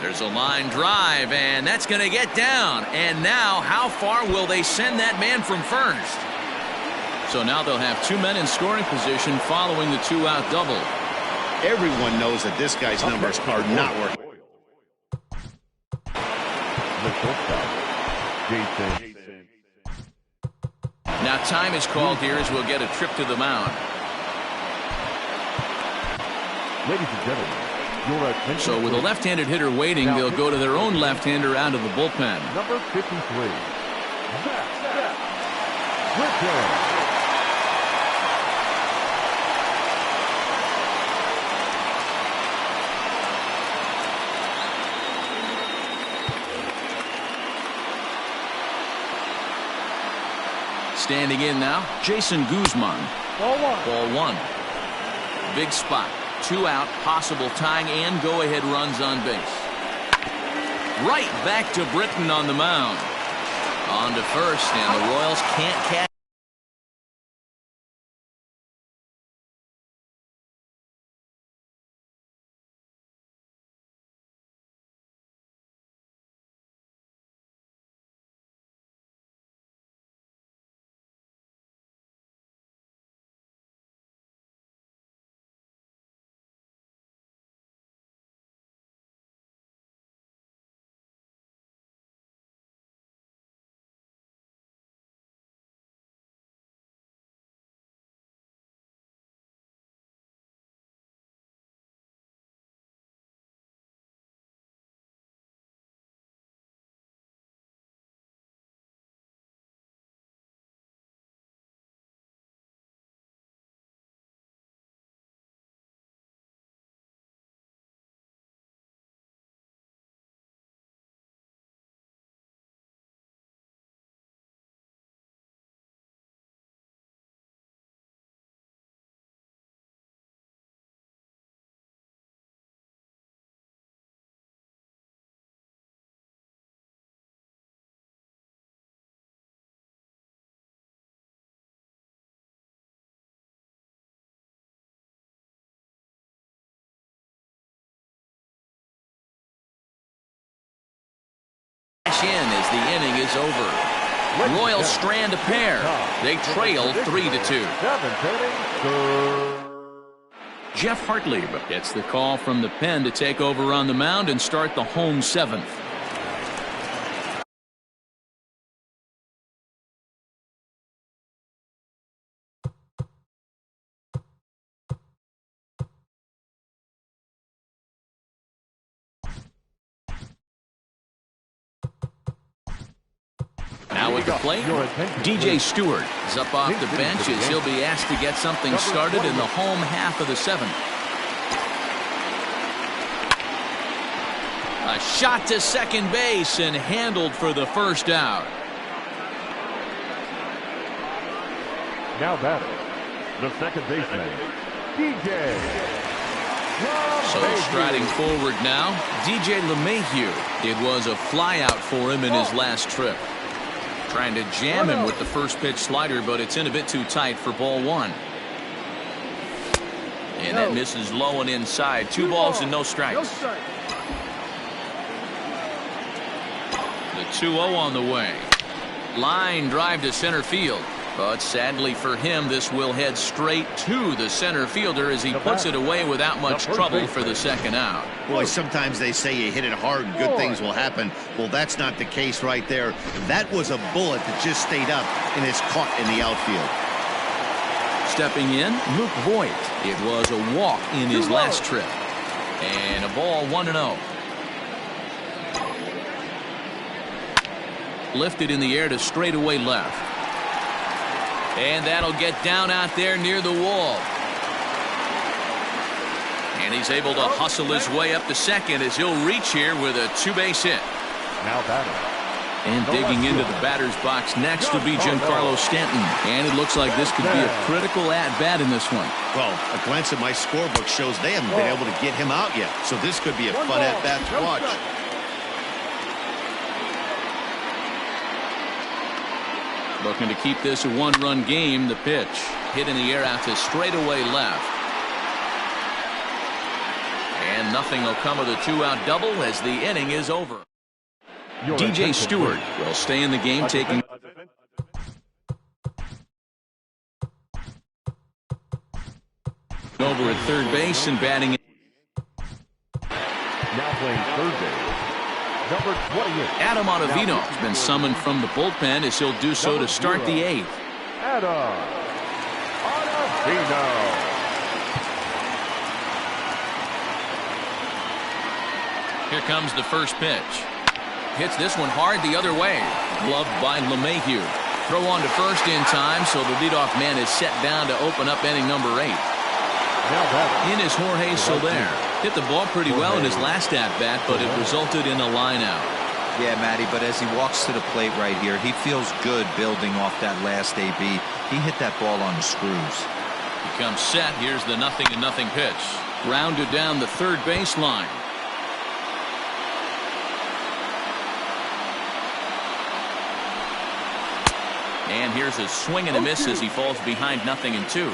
There's a line drive, and that's going to get down. And now, how far will they send that man from first? So now they'll have 2 men in scoring position following the 2-out double. Everyone knows that this guy's numbers are not working. Now time is called here as we'll get a trip to the mound. Ladies and gentlemen, your attention. So with a left-handed hitter waiting, they'll go to their own left-hander out of the bullpen. Number 53, Richard. Standing in now, Jason Guzman. Ball 1. Ball 1. Big spot. 2 out, possible tying and go-ahead runs on base. Right back to Britton on the mound. On to first, and the Royals can't catch. In as the inning is over. Royals strand a pair. They trail 3-2. Jeff Hartlieb gets the call from the pen to take over on the mound and start the home 7th. Now at the plate, DJ Stewart is up off the bench as he'll be asked to get something started in the home half of the 7th. A shot to second base and handled for the first out. Now batting, the second baseman, DJ. So striding forward now, DJ LeMahieu. It was a flyout for him in his last trip. Trying to jam him with the first pitch slider, but it's in a bit too tight for ball 1. And that misses low and inside. 2 balls and no strikes. The 2-0 on the way. Line drive to center field. But sadly for him, this will head straight to the center fielder as he puts it away without much trouble for the second out. Boy, sometimes they say you hit it hard, good things will happen. Well, that's not the case right there. That was a bullet that just stayed up and is caught in the outfield. Stepping in, Luke Voigt. It was a walk in his last trip. And a ball 1-0. Lifted in the air to straightaway left. And that'll get down out there near the wall. And he's able to hustle his way up to second as he'll reach here with a two-base hit. Now batting. And digging into the batter's box next will be Giancarlo Stanton. And it looks like this could be a critical at-bat in this one. Well, a glance at my scorebook shows they haven't been able to get him out yet. So this could be a fun at-bat to watch. Looking to keep this a one-run game. The pitch hit in the air out to straightaway left. And nothing will come of the two-out double as the inning is over. DJ Stewart will stay in the game, taking over at third base and batting. Now playing third base. Number 28. Adam Ottavino has been summoned from the bullpen as he'll do so to start the eighth. Adam Ottavino. Here comes the first pitch. Hits this one hard the other way. Gloved by LeMahieu. Throw on to first in time, so the leadoff man is set down to open up inning number 8. In is Jorge Soler. Hit the ball pretty well in his last at-bat, but it resulted in a line-out. Yeah, Matty, but as he walks to the plate right here, he feels good building off that last AB. He hit that ball on the screws. He comes set. Here's the 0-0 pitch. Grounded down the third baseline. And here's a swing and a miss as he falls behind 0-2.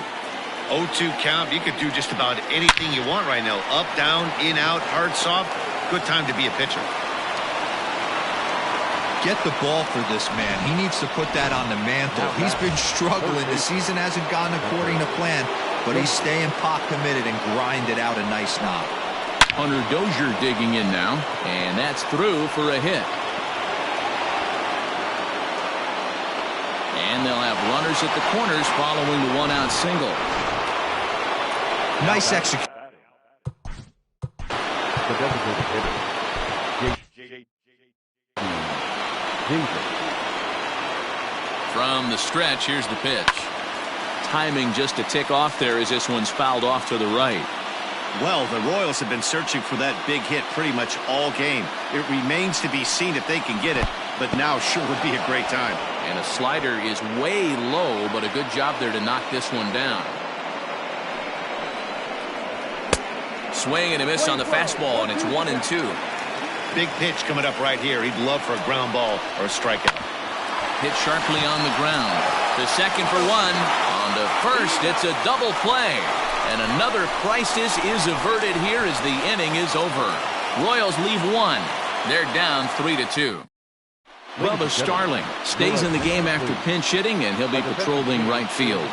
0-2 count. You could do just about anything you want right now. Up, down, in, out, hard, soft. Good time to be a pitcher. Get the ball for this man. He needs to put that on the mantle. He's been struggling. The season hasn't gone according to plan, but he's staying pot committed and grinded out a nice knock. Hunter Dozier digging in now, and that's through for a hit. And they'll have runners at the corners following the one-out single. Nice execution. The designated hitter. From the stretch, here's the pitch. Timing just a tick off there as this one's fouled off to the right. Well, the Royals have been searching for that big hit pretty much all game. It remains to be seen if they can get it, but now sure would be a great time. And a slider is way low, but a good job there to knock this one down. Swing and a miss on the fastball, and it's 1-2. Big pitch coming up right here. He'd love for a ground ball or a strikeout. Hit sharply on the ground. To second for one. On to first, it's a double play. And another crisis is averted here as the inning is over. Royals leave one. They're down 3-2. Bubba Starling stays in the game after pinch hitting, and he'll be patrolling right field.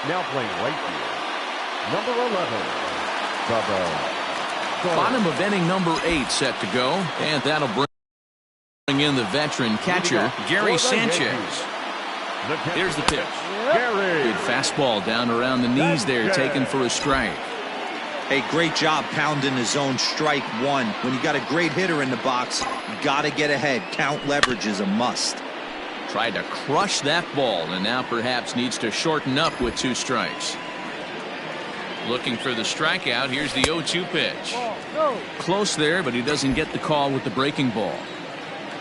Now playing right field. Number 11. Bubba. Bottom of inning number 8 set to go, and that'll bring in the veteran catcher, Gary Sanchez. Here's the pitch. Good fastball down around the knees there, taken for a strike. Hey, great job pounding the zone. Strike one. When you got a great hitter in the box, you got to get ahead. Count leverage is a must. Tried to crush that ball, and now perhaps needs to shorten up with 2 strikes. Looking for the strikeout. Here's the 0-2 pitch. Close there, but he doesn't get the call with the breaking ball.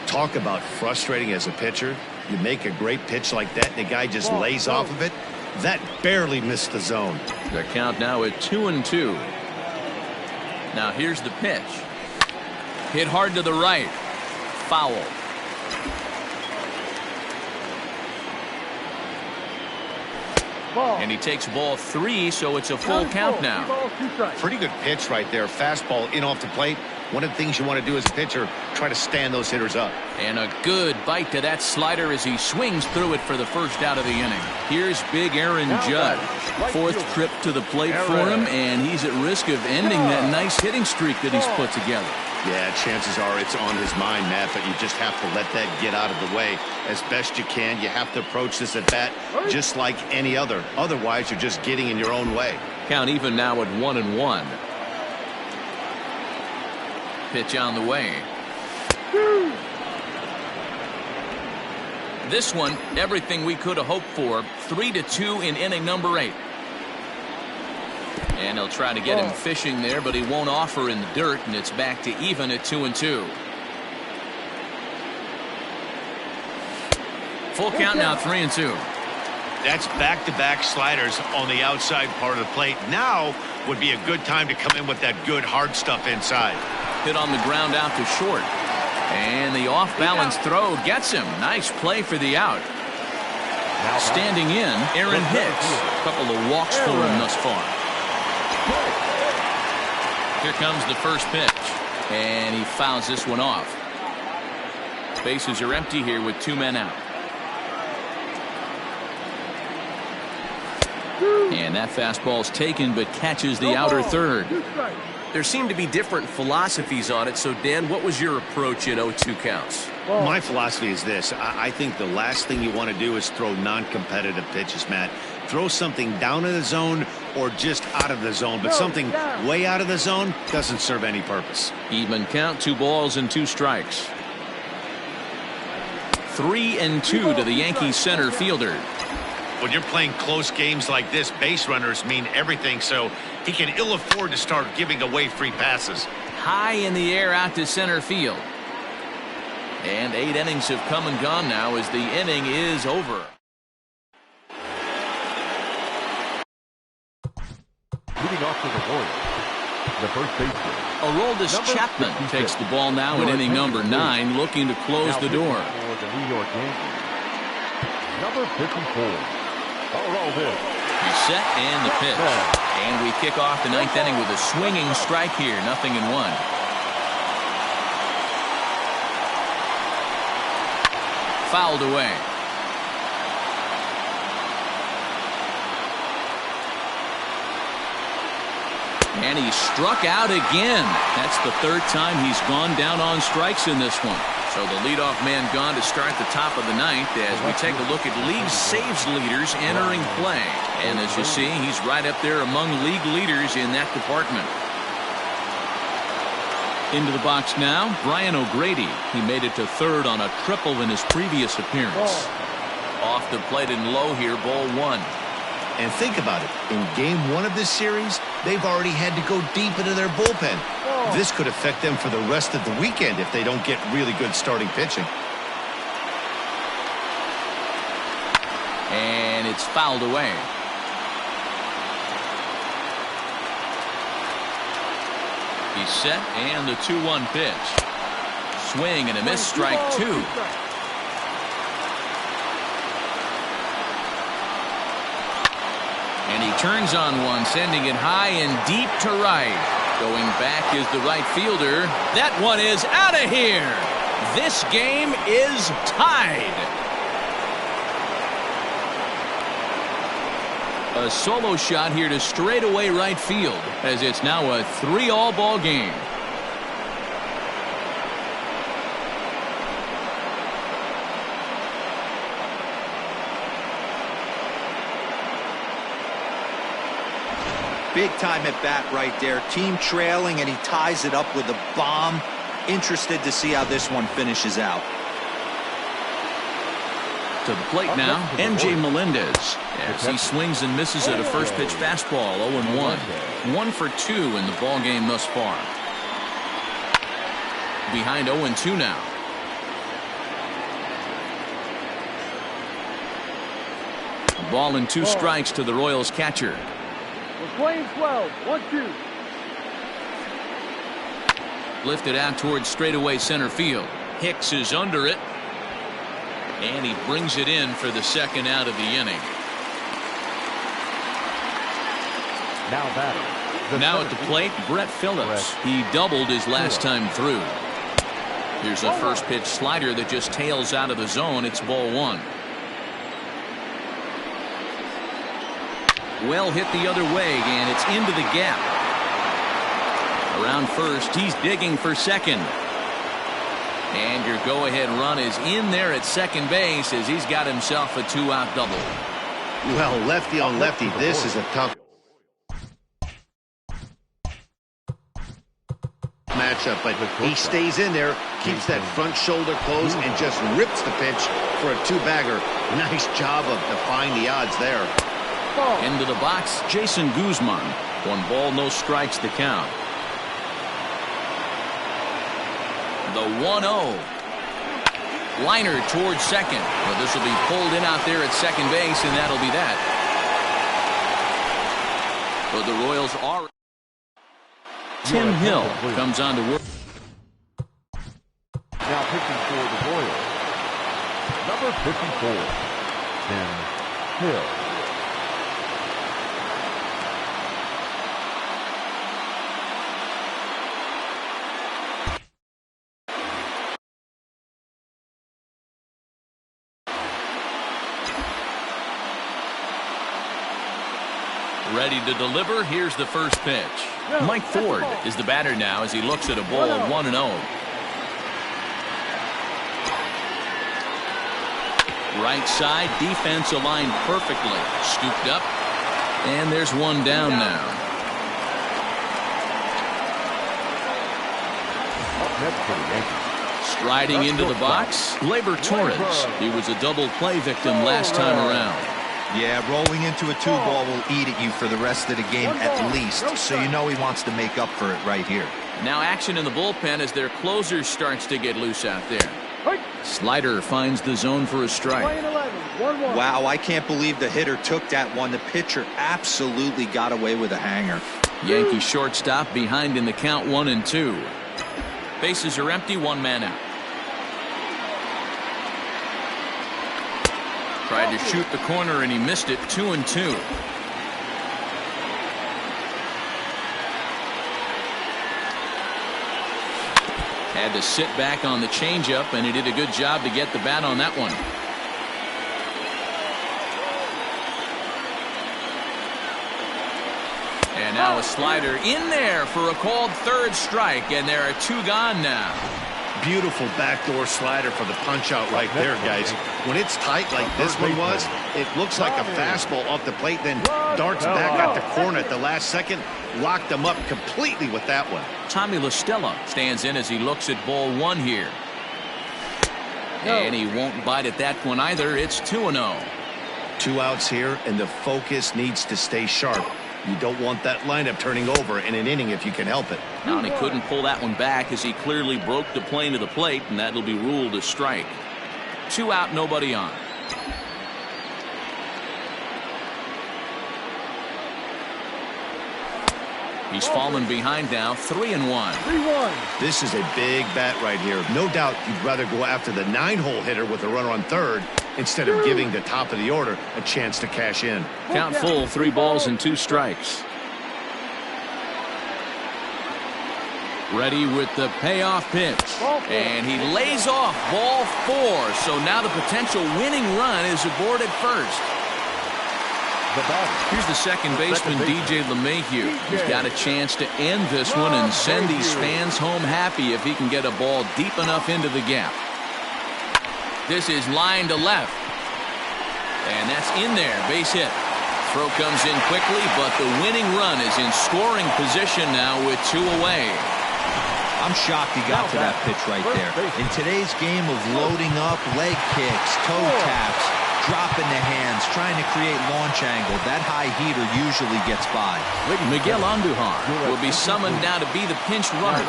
Talk about frustrating as a pitcher. You make a great pitch like that, and the guy just lays off of it. That barely missed the zone. The count now at 2-2. Now here's the pitch. Hit hard to the right. Foul. And he takes ball 3, so it's a full count now. Pretty good pitch right there. Fastball in off the plate. One of the things you want to do as a pitcher, try to stand those hitters up. And a good bite to that slider as he swings through it for the first out of the inning. Here's big Aaron Judge. 4th trip to the plate for him, and he's at risk of ending that nice hitting streak that he's put together. Yeah, chances are it's on his mind, Matt, but you just have to let that get out of the way as best you can. You have to approach this at bat just like any other. Otherwise, you're just getting in your own way. Count even now at 1-1. Pitch on the way. This one, everything we could have hoped for. 3-2 in inning number 8. And they'll try to get him fishing there, but he won't offer in the dirt, and it's back to even at 2-2. Full count now, 3-2. That's back-to-back sliders on the outside part of the plate. Now would be a good time to come in with that good hard stuff inside. Hit on the ground out to short. And the off-balance throw gets him. Nice play for the out. Standing in, Aaron Hicks. A couple of walks for him thus far. Here comes the first pitch. And he fouls this one off. Bases are empty here with 2 men out. And that fastball's taken but catches the outer third. There seem to be different philosophies on it. So, Dan, what was your approach in 0-2 counts? My philosophy is this. I think the last thing you want to do is throw non-competitive pitches, Matt. Throw something down in the zone or just out of the zone. But something way out of the zone doesn't serve any purpose. Even count, 2 balls and 2 strikes. 3-2 to the Yankees center fielder. When you're playing close games like this, base runners mean everything, so he can ill afford to start giving away free passes. High in the air out to center field. And 8 innings have come and gone now as the inning is over. Moving off to the Royals, the first baseman. Aroldis Chapman takes the ball now in inning number 9, looking to close the door. For the New York Yankees, number 54. He's set and the pitch. And we kick off the 9th inning with a swinging strike here. 0-1. Fouled away. And he struck out again. That's the 3rd time he's gone down on strikes in this one. So the leadoff man gone to start the top of the 9th as we take a look at league saves leaders entering play. And as you see, he's right up there among league leaders in that department. Into the box now, Brian O'Grady. He made it to 3rd on a triple in his previous appearance. Off the plate and low here, ball 1. And think about it. In game 1 of this series, they've already had to go deep into their bullpen. This could affect them for the rest of the weekend if they don't get really good starting pitching. And it's fouled away. He's set and the 2-1 pitch. Swing and a miss, strike 2. And he turns on one, sending it high and deep to right. Going back is the right fielder. That one is out of here. This game is tied. A solo shot here to straightaway right field as it's now a 3-all ball game. Big time at bat right there. Team trailing, and he ties it up with a bomb. Interested to see how this one finishes out. To the plate now, MJ Melendez as he swings and misses at a first pitch fastball. 0-1. 1 for 2 in the ball game thus far. Behind 0-2 now. Ball and 2 strikes to the Royals catcher. We're playing 12. 1-2. Lifted out towards straightaway center field. Hicks is under it. And he brings it in for the 2nd out of the inning. Now at the plate, Brett Phillips. He doubled his last time through. Here's a first pitch slider that just tails out of the zone. It's ball 1. Well hit the other way, and it's into the gap. Around first, he's digging for second. And your go-ahead run is in there at second base as he's got himself a 2-out double. Well, lefty on lefty, this is a tough matchup, but he stays in there, keeps that front shoulder closed, and just rips the pitch for a 2-bagger. Nice job of defying the odds there. Into the box, Jason Guzman. 1 ball, no strikes to count. The 1-0. Liner towards second. Well, this will be pulled in out there at second base, and that'll be that. But the Royals are. Tim Hill comes on to work. Now pitching for the Royals, number 54, Tim Hill. Ready to deliver. Here's the first pitch. Mike Ford is the batter now as he looks at a ball 1-0. Right side, defense aligned perfectly. Scooped up. And there's one down now. Up next for the Yankees. Striding into the box, Gleyber Torres. He was a double play victim last time around. Yeah, rolling into a 2-ball will eat at you for the rest of the game at least, so you know he wants to make up for it right here. Now action in the bullpen as their closer starts to get loose out there. Slider finds the zone for a strike. Wow, I can't believe the hitter took that one. The pitcher absolutely got away with a hanger. Yankee shortstop behind in the count 1-2. Bases are empty, 1 man out. Tried to shoot the corner and he missed it. 2-2. Had to sit back on the changeup, and he did a good job to get the bat on that one. And now a slider in there for a called 3rd strike, and there are 2 gone now. Beautiful backdoor slider for the punch out right there, guys. When it's tight like this one was, it looks like a fastball off the plate, then darts back at the corner at the last second. Locked them up completely with that one. Tommy La Stella stands in as he looks at ball 1 here. And he won't bite at that one either. It's 2-0. 2 outs here, and the focus needs to stay sharp. You don't want that lineup turning over in an inning if you can help it. Now, and he couldn't pull that one back as he clearly broke the plane to the plate, and that'll be ruled a strike. 2 out, nobody on. He's fallen behind now, 3-1. This is a big bat right here. No doubt you'd rather go after the 9-hole hitter with a runner on 3rd instead of giving the top of the order a chance to cash in. Count full, 3 balls and 2 strikes. Ready with the payoff pitch. And he lays off ball 4. So now the potential winning run is aboard at first. Here's the second baseman, DJ LeMahieu. He's got a chance to end this one and send these fans home happy if he can get a ball deep enough into the gap. This is line to left. And that's in there. Base hit. Throw comes in quickly, but the winning run is in scoring position now with 2 away. I'm shocked he got to that pitch right there. In today's game of loading up, leg kicks, toe taps, dropping the hands, trying to create launch angle, that high heater usually gets by. Miguel Andujar will be summoned now to be the pinch runner.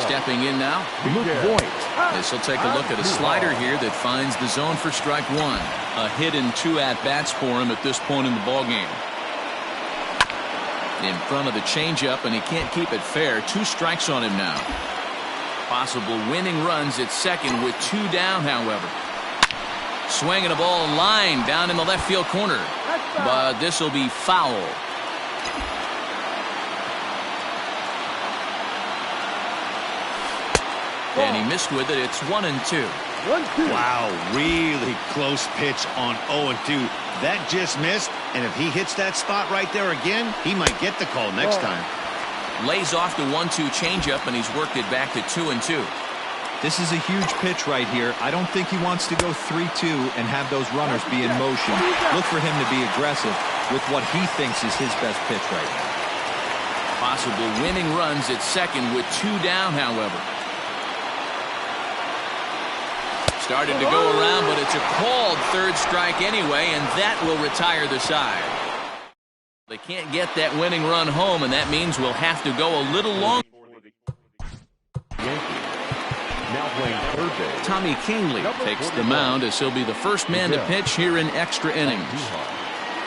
Stepping in now, Luke Voigt. This will take a look at a slider here that finds the zone for strike 1. A hit and 2 at-bats for him at this point in the ballgame. In front of the changeup, and he can't keep it fair. 2 strikes on him now. Possible winning runs at second with 2 down, however. Swinging a ball line down in the left field corner. But this will be foul. And he missed with it. It's 1-2. Wow, really close pitch on 0-2. That just missed, and if he hits that spot right there again, he might get the call next time. Lays off the 1-2 changeup, and he's worked it back to 2-2. This is a huge pitch right here. I don't think he wants to go 3-2 and have those runners be in motion. Look for him to be aggressive with what he thinks is his best pitch right now. Possible winning runs at second with 2 down, however. Started to go around, but it's a called 3rd strike anyway, and that will retire the side. They can't get that winning run home, and that means we'll have to go a little long. Yankees. Now playing third base. Tommy Kingley takes the mound as he'll be the first man to pitch here in extra innings.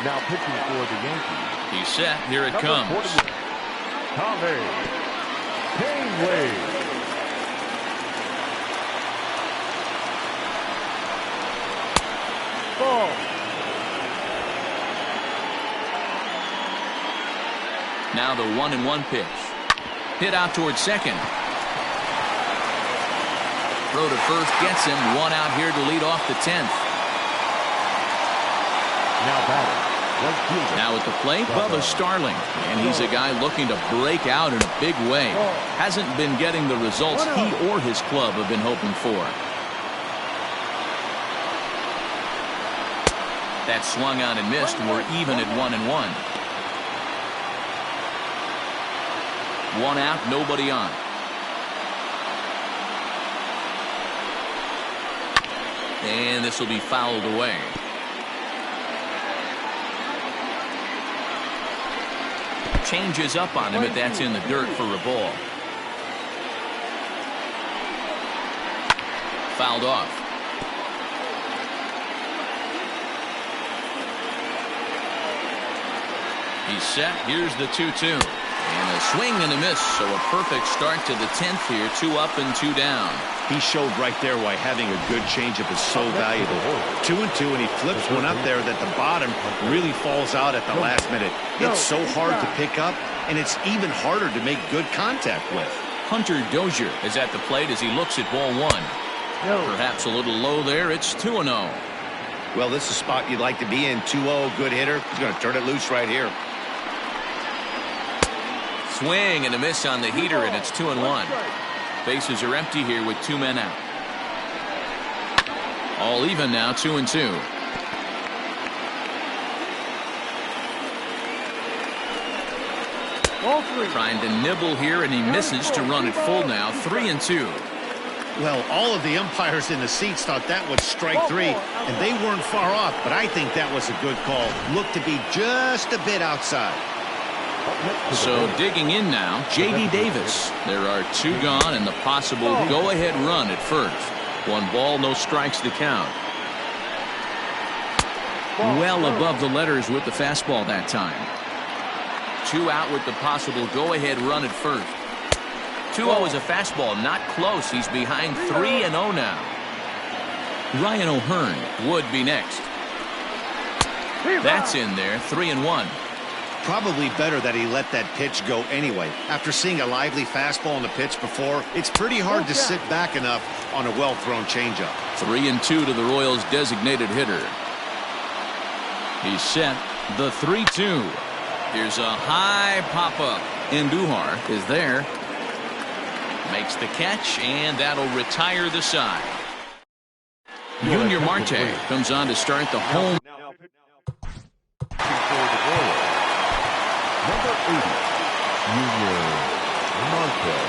Now pitching for the Yankees. He's set. Here it comes. Tommy Kingley. Ball. Now the 1-1 pitch. Hit out towards second. Throw to first gets him. One out here to lead off the 10th. Now batting. Now at the plate, Bubba Starling. And he's a guy looking to break out in a big way. Hasn't been getting the results he or his club have been hoping for. That swung on and missed. We're even at 1-1. One out, nobody on. And this will be fouled away. Changes up on him, but that's in the dirt for a ball. Fouled off. He's set. Here's the 2-2. And a swing and a miss, so a perfect start to the 10th here. 2 up and 2 down. He showed right there why having a good changeup is so valuable. 2-2, and he flips one up there that the bottom really falls out at the last minute. It's so hard to pick up, and it's even harder to make good contact with. Hunter Dozier is at the plate as he looks at ball 1. Perhaps a little low there. It's 2-0. Well, this is a spot you'd like to be in. 2-0, good hitter. He's going to turn it loose right here. Swing and a miss on the heater, and it's 2-1. Bases are empty here with 2 men out. All even now, 2-2. Trying to nibble here, and he misses to run it full now. 3-2. Well, all of the umpires in the seats thought that was strike 3, and they weren't far off, but I think that was a good call. Looked to be just a bit outside. So digging in now, J.D. Davis. There are 2 gone and the possible go-ahead run at first. 1 ball, no strikes to count. Well above the letters with the fastball that time. 2 out with the possible go-ahead run at first. 2-0 is a fastball, not close. He's behind 3-0 now. Ryan O'Hearn would be next. That's in there, 3-1. Probably better that he let that pitch go anyway. After seeing a lively fastball on the pitch before, it's pretty hard to sit back enough on a well-thrown changeup. 3-2 to the Royals' designated hitter. He's set. The 3-2. Here's a high pop-up. Andujar is there. Makes the catch, and that'll retire the side. Junior Marte comes on to start the home. Number 80, Junior Marte.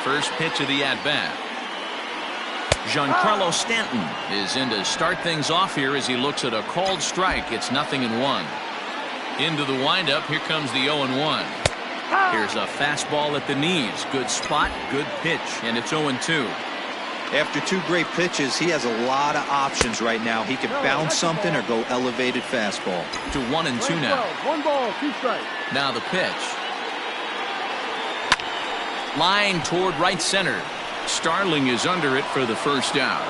First pitch of the at-bat. Giancarlo Stanton is in to start things off here as he looks at a called strike. It's 0-1. Into the windup. Here comes the 0-1. Here's a fastball at the knees. Good spot, good pitch, and it's 0-2. After 2 great pitches, he has a lot of options right now. He can bounce something or go elevated fastball. To 1-2 now. 1 ball, 2 strikes. Now the pitch. Line toward right center. Starling is under it for the first out.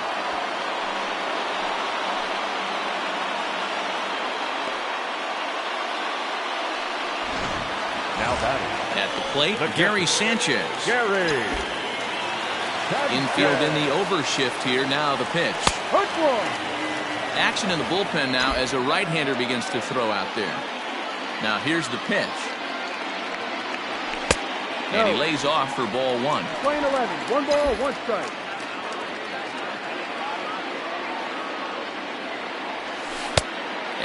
Now batting. At the plate, Gary Sanchez. Gary. Infield in the overshift here. Now the pitch. Action in the bullpen now as a right-hander begins to throw out there. Now here's the pitch. And he lays off for ball 1. Playing 11. 1 ball, 1 strike.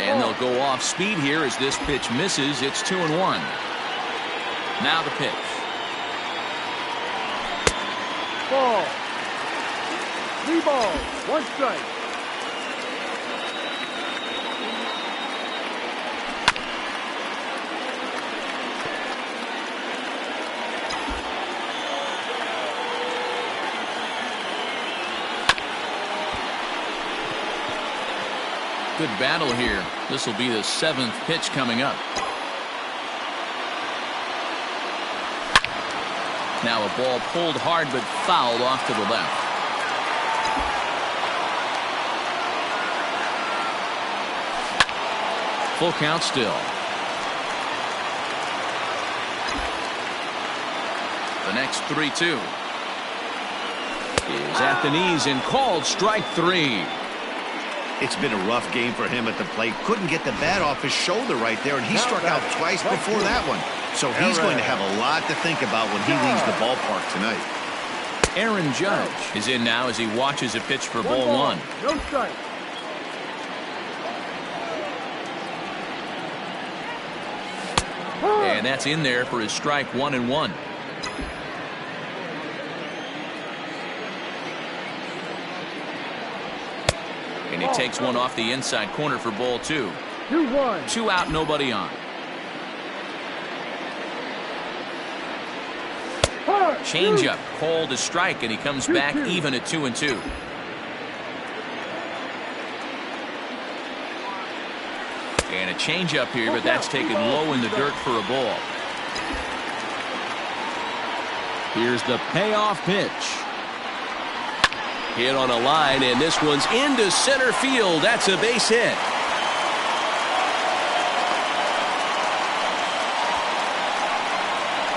And they'll go off speed here as this pitch misses. It's 2-1. Now the pitch. Ball. 3 balls, 1 strike. Good battle here. This will be the 7th pitch coming up. Now a ball pulled hard but fouled off to the left. Full count still. The next 3-2 is at the knees and called strike 3. It's been a rough game for him at the plate. Couldn't get the bat off his shoulder right there, and he struck out twice before that one. So he's going to have a lot to think about when he leaves the ballpark tonight. Aaron Judge is in now as he watches a pitch for ball 1. No strike. And that's in there for his strike 1-1. And he takes one off the inside corner for ball 2. 2-1. 2 out, nobody on. Changeup called a strike, and he comes back even at 2-2. And a changeup here, but that's taken low in the dirt for a ball. Here's the payoff pitch. Hit on a line, and this one's into center field. That's a base hit.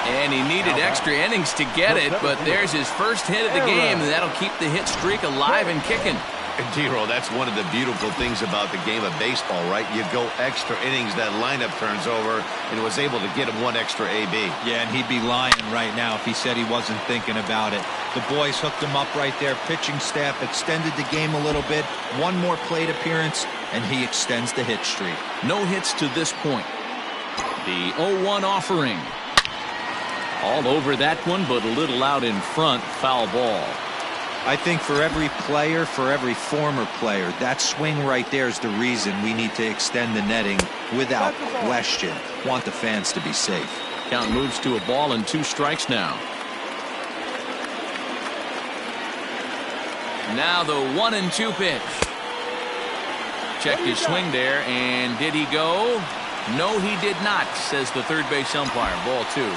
And he needed extra innings to get it, but there's his first hit of the game, and that'll keep the hit streak alive and kicking. And D-Roll, that's one of the beautiful things about the game of baseball, right? You go extra innings, that lineup turns over, and was able to get him 1 extra AB. Yeah, and he'd be lying right now if he said he wasn't thinking about it. The boys hooked him up right there. Pitching staff extended the game a little bit. 1 more plate appearance, and he extends the hit streak. No hits to this point. The 0-1 offering. All over that one, but a little out in front. Foul ball. I think for every player, for every former player, that swing right there is the reason we need to extend the netting without question. Want the fans to be safe. Count moves to a ball and 2 strikes now. Now the 1-2 pitch. Checked his swing there, and did he go? No, he did not, says the third base umpire. Ball 2.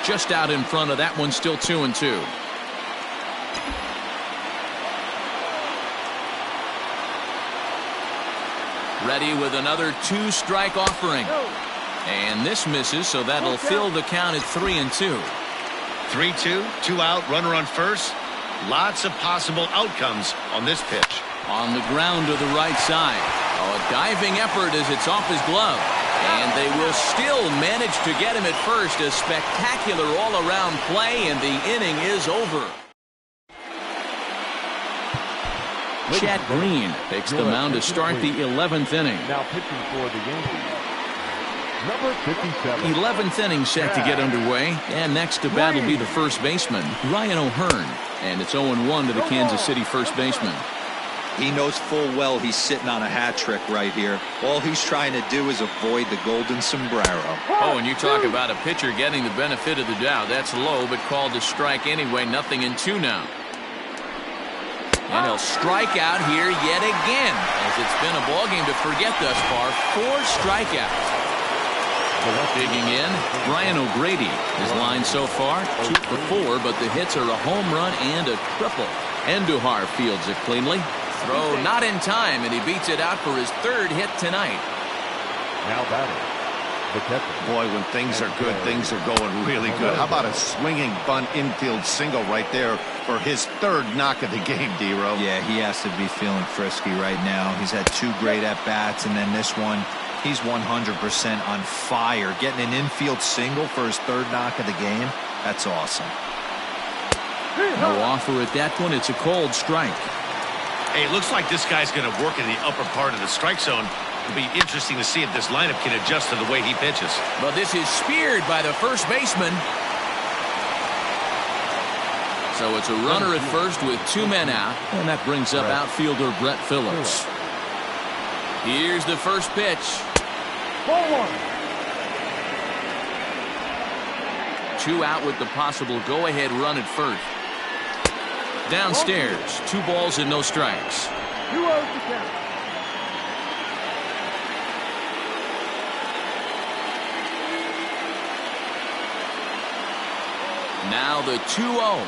Just out in front of that one, still 2-2. Ready with another 2-strike offering. And this misses, so that'll fill the count at 3-2. 3-2, 2 out, runner on first. Lots of possible outcomes on this pitch. On the ground to the right side. Oh, a diving effort as it's off his glove. And they will still manage to get him at first. A spectacular all-around play, and the inning is over. Chad Green takes the mound to start the 11th inning. Now pitching for the Yankees, number 57. 11th inning set to get underway. And next to bat will be the first baseman, Ryan O'Hearn. And it's 0-1 to the Kansas City first baseman. He knows full well he's sitting on a hat trick right here. All he's trying to do is avoid the golden sombrero. Oh, and you talk about a pitcher getting the benefit of the doubt. That's low, but called a strike anyway. 0-2 now. And he'll strike out here yet again, as it's been a ballgame to forget thus far. 4 strikeouts. Digging in, Brian O'Grady. His line so far, 2 for 4, but the hits are a home run and a triple. Andujar fields it cleanly. Throw not in time, and he beats it out for his 3rd hit tonight. Now batting, the catcher. Boy, when things are good, things are going really good. How about a swinging bunt infield single right there for his 3rd knock of the game, D-Row? Yeah, he has to be feeling frisky right now. He's had 2 great at-bats, and then this one, he's 100% on fire. Getting an infield single for his 3rd knock of the game, that's awesome. No offer at that point. It's a cold strike. Hey, it looks like this guy's going to work in the upper part of the strike zone. It'll be interesting to see if this lineup can adjust to the way he pitches. Well, this is speared by the first baseman. So it's a runner at first with 2 men out, and that brings up outfielder Brett Phillips. Here's the first pitch. Ball 1. 2 out with the possible go-ahead run at first. Downstairs, 2 balls and no strikes. 2 outs to count. Now the 2-0.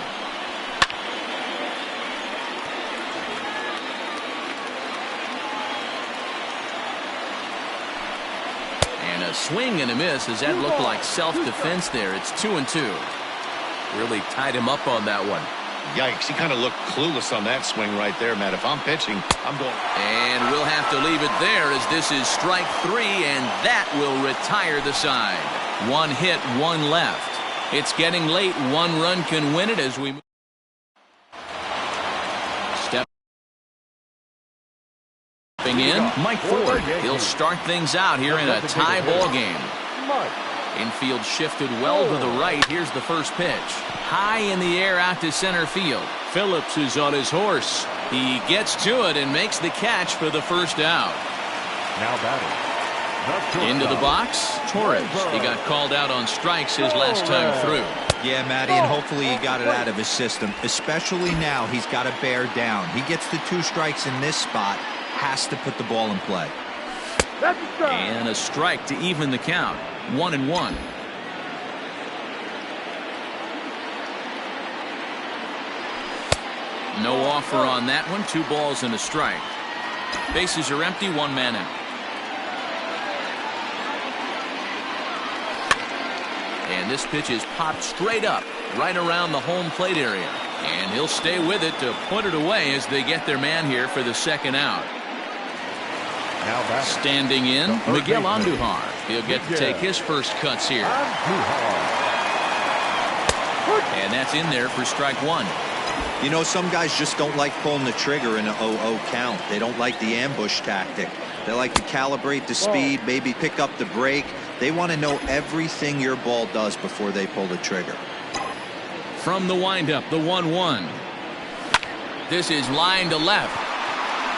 And a swing and a miss. Does that look like self-defense there? It's 2-2. Really tied him up on that one. Yikes, he kind of looked clueless on that swing right there, Matt. If I'm pitching, I'm going. And we'll have to leave it there as this is strike 3, and that will retire the side. 1 hit, 1 left. It's getting late. 1 run can win it as we move. Stepping in, Mike Ford. He'll start things out here in a tie ball game. Infield shifted well to the right. Here's the first pitch. High in the air out to center field. Phillips is on his horse. He gets to it and makes the catch for the first out. Now batting. Into the box, Torres. He got called out on strikes his last time through. Yeah, Matty, and hopefully he got it out of his system. Especially now, he's got to bear down. He gets the 2 strikes in this spot. Has to put the ball in play. And a strike to even the count. 1-1. No offer on that one. 2 balls and a strike. Bases are empty. 1 man out. And this pitch is popped straight up right around the home plate area. And he'll stay with it to put it away as they get their man here for the second out. Now batting. Standing in, Miguel Andujar. He'll get to take his first cuts here. And that's in there for strike 1. You know, some guys just don't like pulling the trigger in an 0-0 count. They don't like the ambush tactic. They like to calibrate the speed, maybe pick up the brake. They want to know everything your ball does before they pull the trigger. From the windup, the 1-1. This is line to left.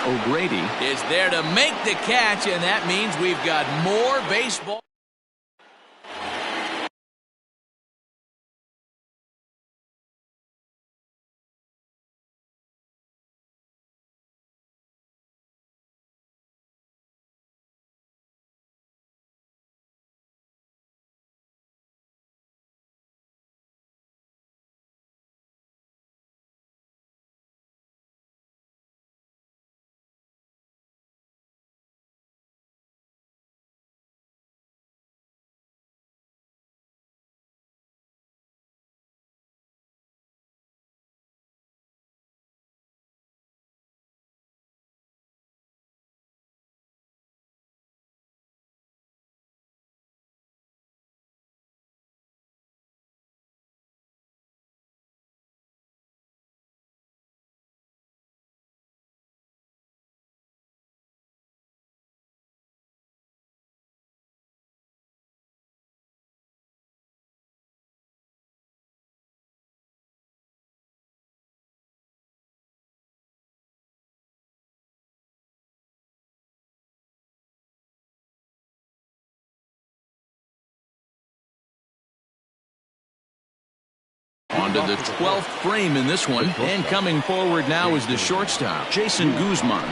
O'Grady is there to make the catch, and that means we've got more baseball. Onto the 12th frame in this one, and coming forward now is the shortstop, Jason Guzman.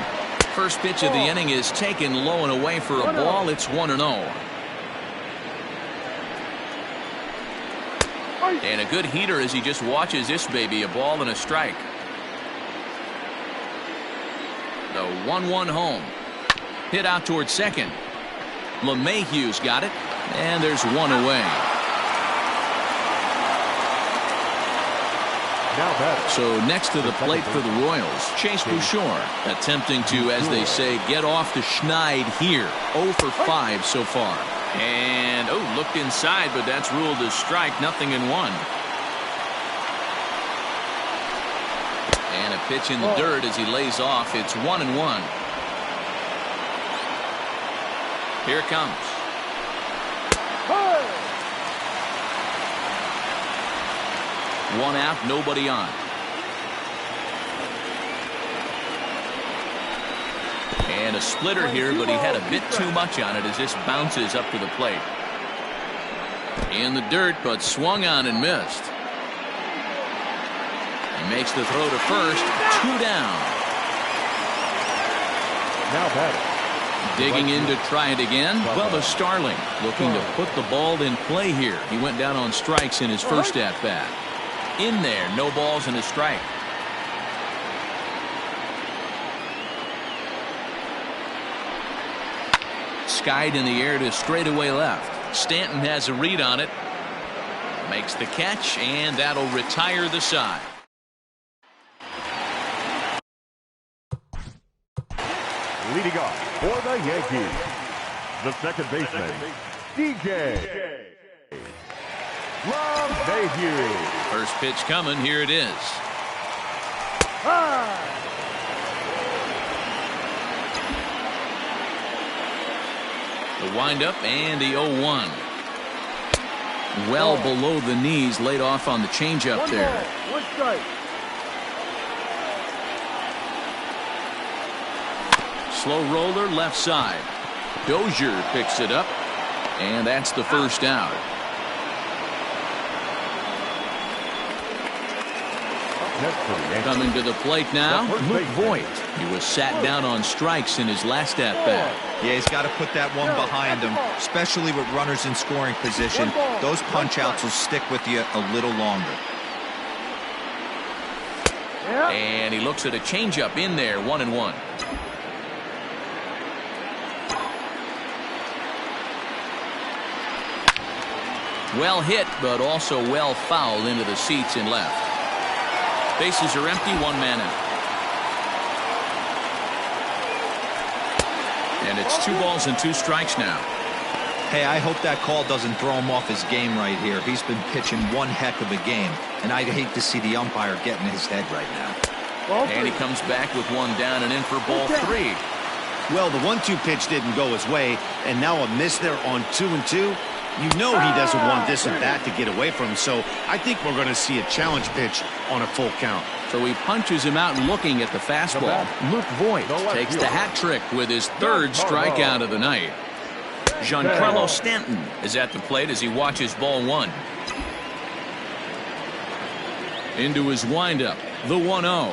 First pitch of the inning is taken low and away for a ball. It's 1-0. And a good heater as he just watches this baby, a ball and a strike. The 1-1 home. Hit out towards second. LeMahieu's got it, and there's one away. So next to the plate for the Royals, Chase Bouchard attempting to, as they say, get off the schneid here. 0 for 5 so far. And, looked inside, but that's ruled as strike. 0-1. Pitch in the dirt as he lays off. It's 1-1. Here it comes. One out, nobody on. And a splitter here, but he had a bit too much on it as this bounces up to the plate. In the dirt, but swung on and missed. He makes the throw to first. 2 down. Now batting. Digging in to try it again. Bubba Starling looking to put the ball in play here. He went down on strikes in his first at-bat. In there, no balls and a strike. Skied in the air to straightaway left. Stanton has a read on it. Makes the catch, and that'll retire the side. Leading off for the Yankees, the second baseman, DJ LeMahieu. First pitch coming. Here it is. The windup and the 0-1. Well below the knees, laid off on the changeup there. One strike. Slow roller left side. Dozier picks it up, and that's the first out. Coming to the plate now, Luke Voigt. He was sat down on strikes in his last at-bat. Yeah, he's got to put that one behind him, especially with runners in scoring position. Those punch-outs will stick with you a little longer. And he looks at a changeup in there, 1-1. Well hit, but also well fouled into the seats and left. Bases are empty, 1 man out. And it's 2 balls and 2 strikes now. Hey, I hope that call doesn't throw him off his game right here. He's been pitching one heck of a game, and I'd hate to see the umpire get in his head right now. And he comes back with 1 down and in for ball 3. Well, the 1-2 pitch didn't go his way, and now a miss there on 2-2. You know he doesn't want this at bat to get away from him, so I think we're going to see a challenge pitch on a full count. So he punches him out looking at the fastball. Luke Voigt takes the hat trick with his 3rd strikeout of the night. Giancarlo Stanton is at the plate as he watches ball 1. Into his windup, the 1-0.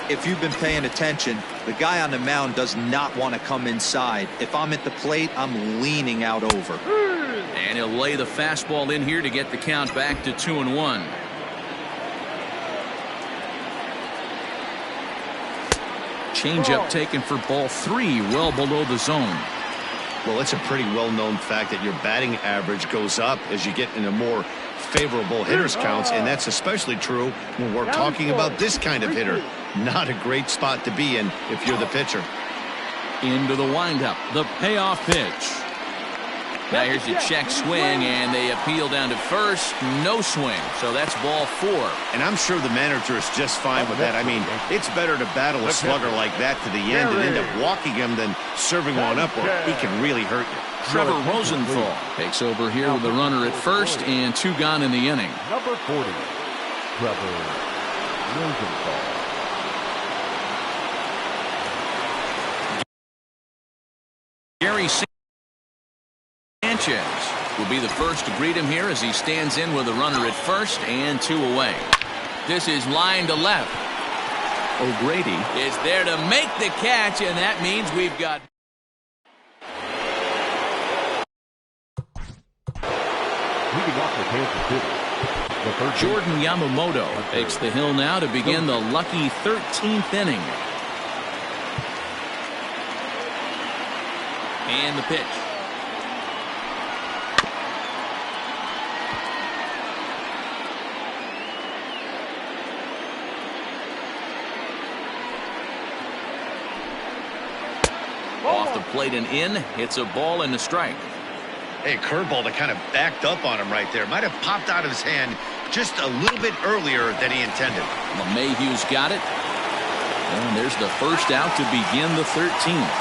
If you've been paying attention, the guy on the mound does not want to come inside. If I'm at the plate, I'm leaning out over. And he'll lay the fastball in here to get the count back to 2-1. Changeup taken for ball 3, well below the zone. Well, it's a pretty well-known fact that your batting average goes up as you get into more favorable hitters counts, and that's especially true when we're talking about this kind of hitter. Not a great spot to be in if you're the pitcher. Into the windup, the payoff pitch. Now here's a check swing, and they appeal down to first. No swing, so that's ball 4. And I'm sure the manager is just fine with that. I mean, it's better to battle a slugger like that to the end and end up walking him than serving one up where he can really hurt you. Trevor Rosenthal takes over here with the runner at first and 2 gone in the inning. Number 40, Trevor Rosenthal. Gary Sanchez will be the first to greet him here as he stands in with a runner at first and 2 away. This is line to left. O'Grady is there to make the catch, and that means we've got Leading off for Kansas City, the third Jordan Yamamoto takes the hill now to begin the lucky 13th inning. And the pitch. Off the plate and in. Hits a ball and a strike. Hey, curveball that kind of backed up on him right there. Might have popped out of his hand just a little bit earlier than he intended. LeMahieu's got it. And there's the first out to begin the 13th.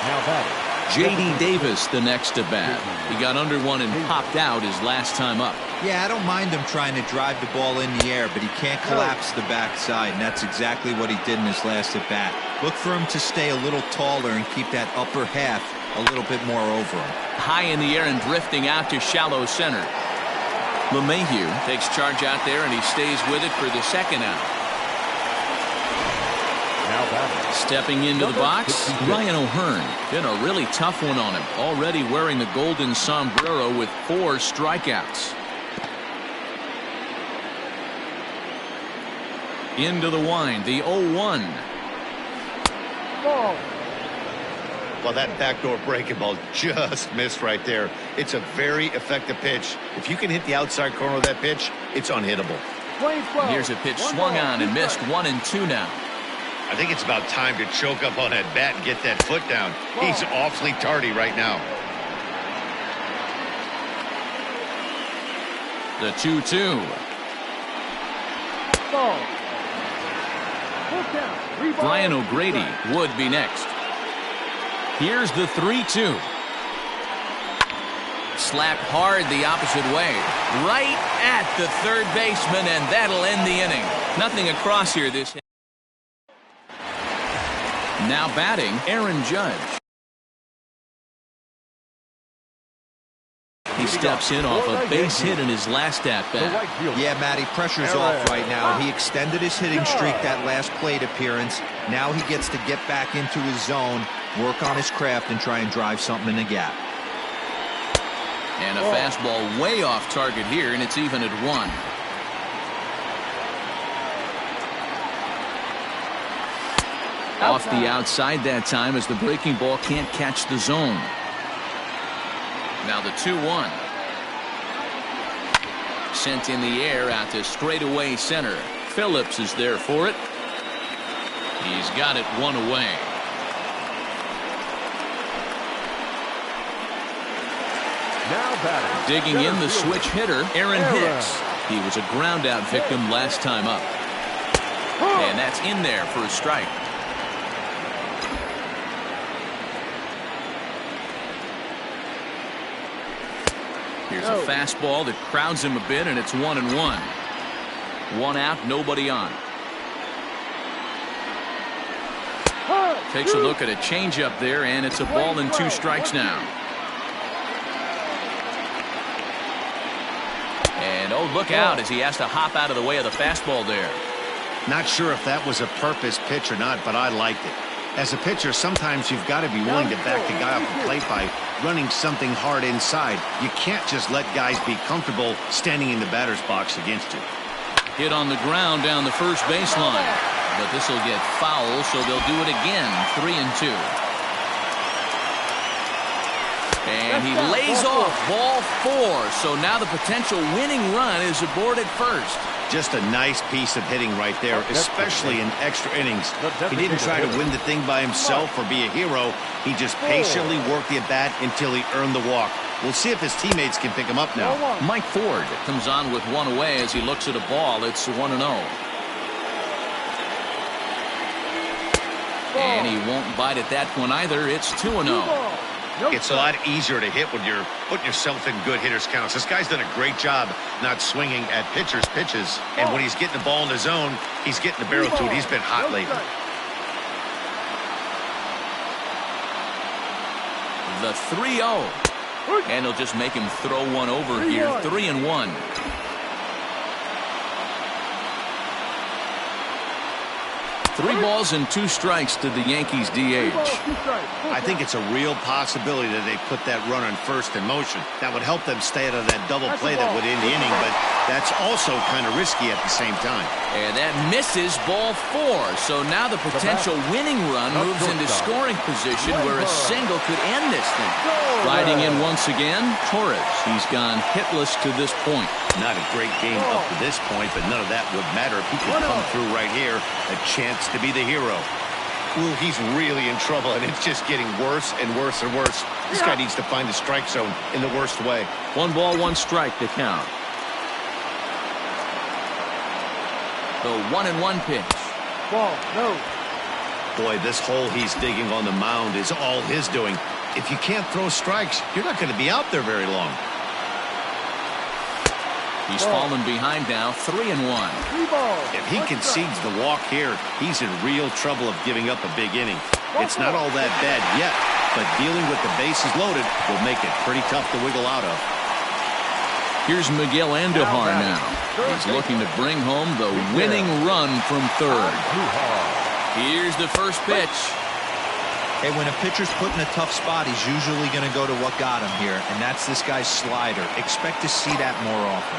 Now batting. J.D. Davis the next to bat. He got under one and popped out his last time up. Yeah, I don't mind him trying to drive the ball in the air, but he can't collapse the backside, and that's exactly what he did in his last at bat. Look for him to stay a little taller and keep that upper half a little bit more over him. High in the air and drifting out to shallow center. LeMahieu takes charge out there, and he stays with it for the second out. Now batting. Stepping into the box, Ryan O'Hearn. Been a really tough one on him. Already wearing the golden sombrero with 4 strikeouts. Into the wind, the 0-1. Ball. Well, that backdoor breaking ball just missed right there. It's a very effective pitch. If you can hit the outside corner of that pitch, it's unhittable. Here's a pitch swung on and missed. 1-2 now. I think it's about time to choke up on that bat and get that foot down. He's awfully tardy right now. The 2-2. Ball. Brian O'Grady would be next. Here's the 3-2. Slapped hard the opposite way. Right at the third baseman, and that'll end the inning. Nothing across here this. Now batting, Aaron Judge. He steps in off a base hit in his last at-bat. Yeah, Matty, pressure's off right now. He extended his hitting streak that last plate appearance. Now he gets to get back into his zone, work on his craft, and try and drive something in the gap. And a fastball way off target here, and it's even at 1. Off the outside that time as the breaking ball can't catch the zone. Now the 2-1. Sent in the air out to straightaway center. Phillips is there for it. He's got it 1 away. Now batting. Digging in the switch hitter, Aaron Hicks. He was a ground out victim last time up. And that's in there for a strike. Here's a fastball that crowds him a bit, and it's 1-1. 1 out, nobody on. Takes a look at a changeup there, and it's a ball and 2 strikes now. And oh, look out as he has to hop out of the way of the fastball there. Not sure if that was a purpose pitch or not, but I liked it. As a pitcher, sometimes you've got to be willing to back the guy off the plate by running something hard inside. You can't just let guys be comfortable standing in the batter's box against you. Hit on the ground down the first baseline. But this will get foul, so they'll do it again. 3-2. And he lays off ball 4. So now the potential winning run is aboard at first. Just a nice piece of hitting right there, especially in extra innings. He didn't try to win the thing by himself or be a hero. He just patiently worked the at-bat until he earned the walk. We'll see if his teammates can pick him up now. Mike Ford comes on with 1 away as he looks at a ball. It's 1-0. And he won't bite at that one either. It's 2-0. It's a lot easier to hit when you're putting yourself in good hitters' counts. This guy's done a great job not swinging at pitchers' pitches. And when he's getting the ball in the zone, he's getting the barrel to it. He's been hot lately. The 3-0. And he'll just make him throw one over here. 3-1. Three balls and 2 strikes to the Yankees DH. I think it's a real possibility that they put that runner in first in motion. That would help them stay out of that double play that would end the inning, but that's also kind of risky at the same time. And that misses ball 4. So now the potential winning run moves into scoring position where a single could end this thing. Riding in once again, Torres. He's gone hitless to this point. Not a great game up to this point, but none of that would matter if he could come through right here. A chance to be the hero. Ooh, he's really in trouble, and it's just getting worse and worse and worse. This guy needs to find the strike zone in the worst way. 1 ball, 1 strike to count. The 1-1 pitch. Ball, no. Boy, this hole he's digging on the mound is all his doing. If you can't throw strikes, you're not going to be out there very long. He's fallen behind now, 3-1. 3 balls. If he concedes the walk here, he's in real trouble of giving up a big inning. It's not all that bad yet, but dealing with the bases loaded will make it pretty tough to wiggle out of. Here's Miguel Andujar now. He's looking to bring home the winning run from third. Here's the first pitch. Hey, when a pitcher's put in a tough spot, he's usually going to go to what got him here, and that's this guy's slider. Expect to see that more often.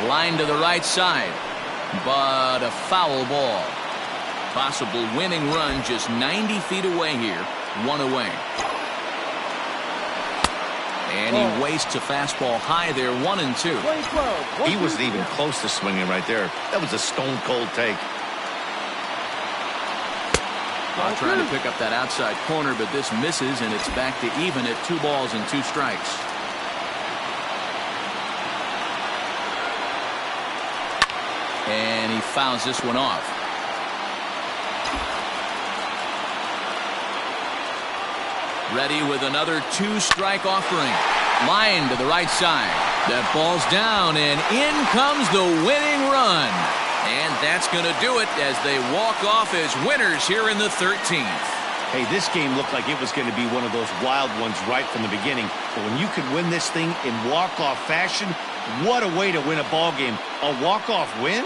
Line to the right side, but a foul ball. Possible winning run just 90 feet away here. 1 away. And he wastes a fastball high there, 1-2. He wasn't even close to swinging right there. That was a stone-cold take. Trying to pick up that outside corner, but this misses, and it's back to even at 2 balls and 2 strikes. And he fouls this one off. Ready with another 2-strike offering. Line to the right side. That ball's down, and in comes the winning run. And that's going to do it as they walk off as winners here in the 13th. Hey, this game looked like it was going to be one of those wild ones right from the beginning. But when you can win this thing in walk-off fashion, what a way to win a ball game. A walk-off win?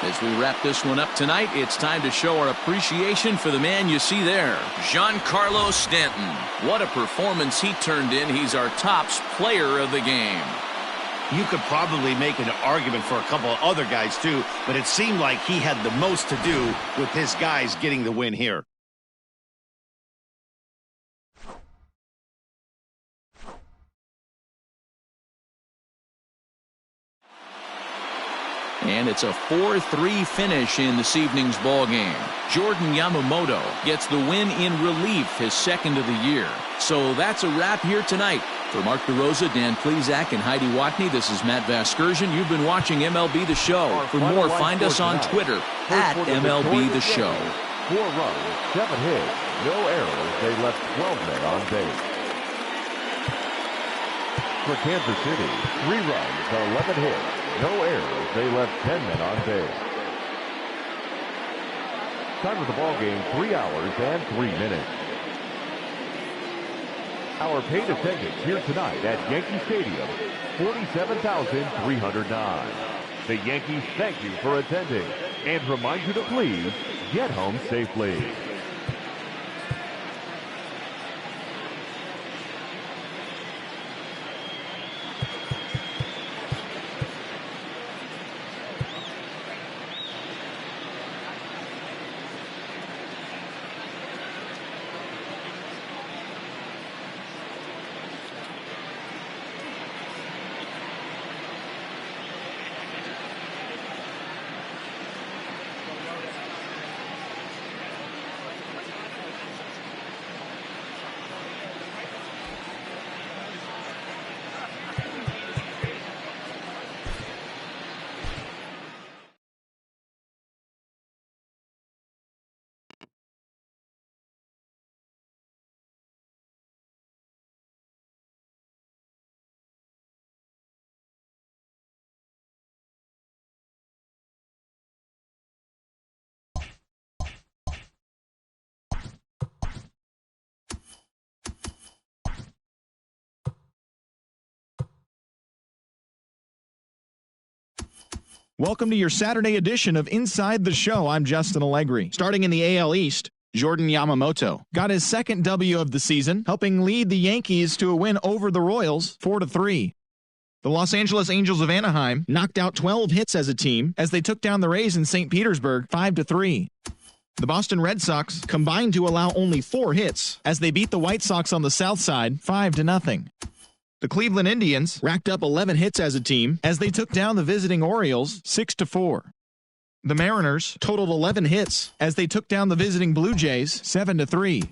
As we wrap this one up tonight, it's time to show our appreciation for the man you see there, Giancarlo Stanton. What a performance he turned in. He's our tops player of the game. You could probably make an argument for a couple of other guys too, but it seemed like he had the most to do with his guys getting the win here. And it's a 4-3 finish in this evening's ball game. Jordan Yamamoto gets the win in relief, his second of the year. So that's a wrap here tonight. For Mark DeRosa, Dan Plezak, and Heidi Watney, this is Matt Vasgersian. You've been watching MLB The Show. For more, find us on Twitter at MLB The Show. 4 runs, 7 hits, no errors. They left 12 men on base. For Kansas City, 3 runs, 11 hits. No errors. They left 10 men on base. Time of the ball game, 3 hours and 3 minutes. Our paid attendance here tonight at Yankee Stadium, 47,309. The Yankees thank you for attending and remind you to please get home safely. Welcome to your Saturday edition of Inside the Show. I'm Justin Allegri. Starting in the AL East, Jordan Yamamoto got his second W of the season, helping lead the Yankees to a win over the Royals 4-3. The Los Angeles Angels of Anaheim knocked out 12 hits as a team as they took down the Rays in St. Petersburg 5-3. The Boston Red Sox combined to allow only 4 hits as they beat the White Sox on the south side 5-0. The Cleveland Indians racked up 11 hits as a team as they took down the visiting Orioles 6-4. The Mariners totaled 11 hits as they took down the visiting Blue Jays 7-3.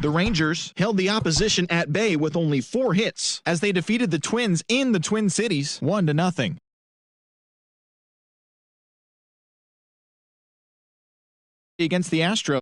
The Rangers held the opposition at bay with only 4 hits as they defeated the Twins in the Twin Cities 1-0. Against the Astros.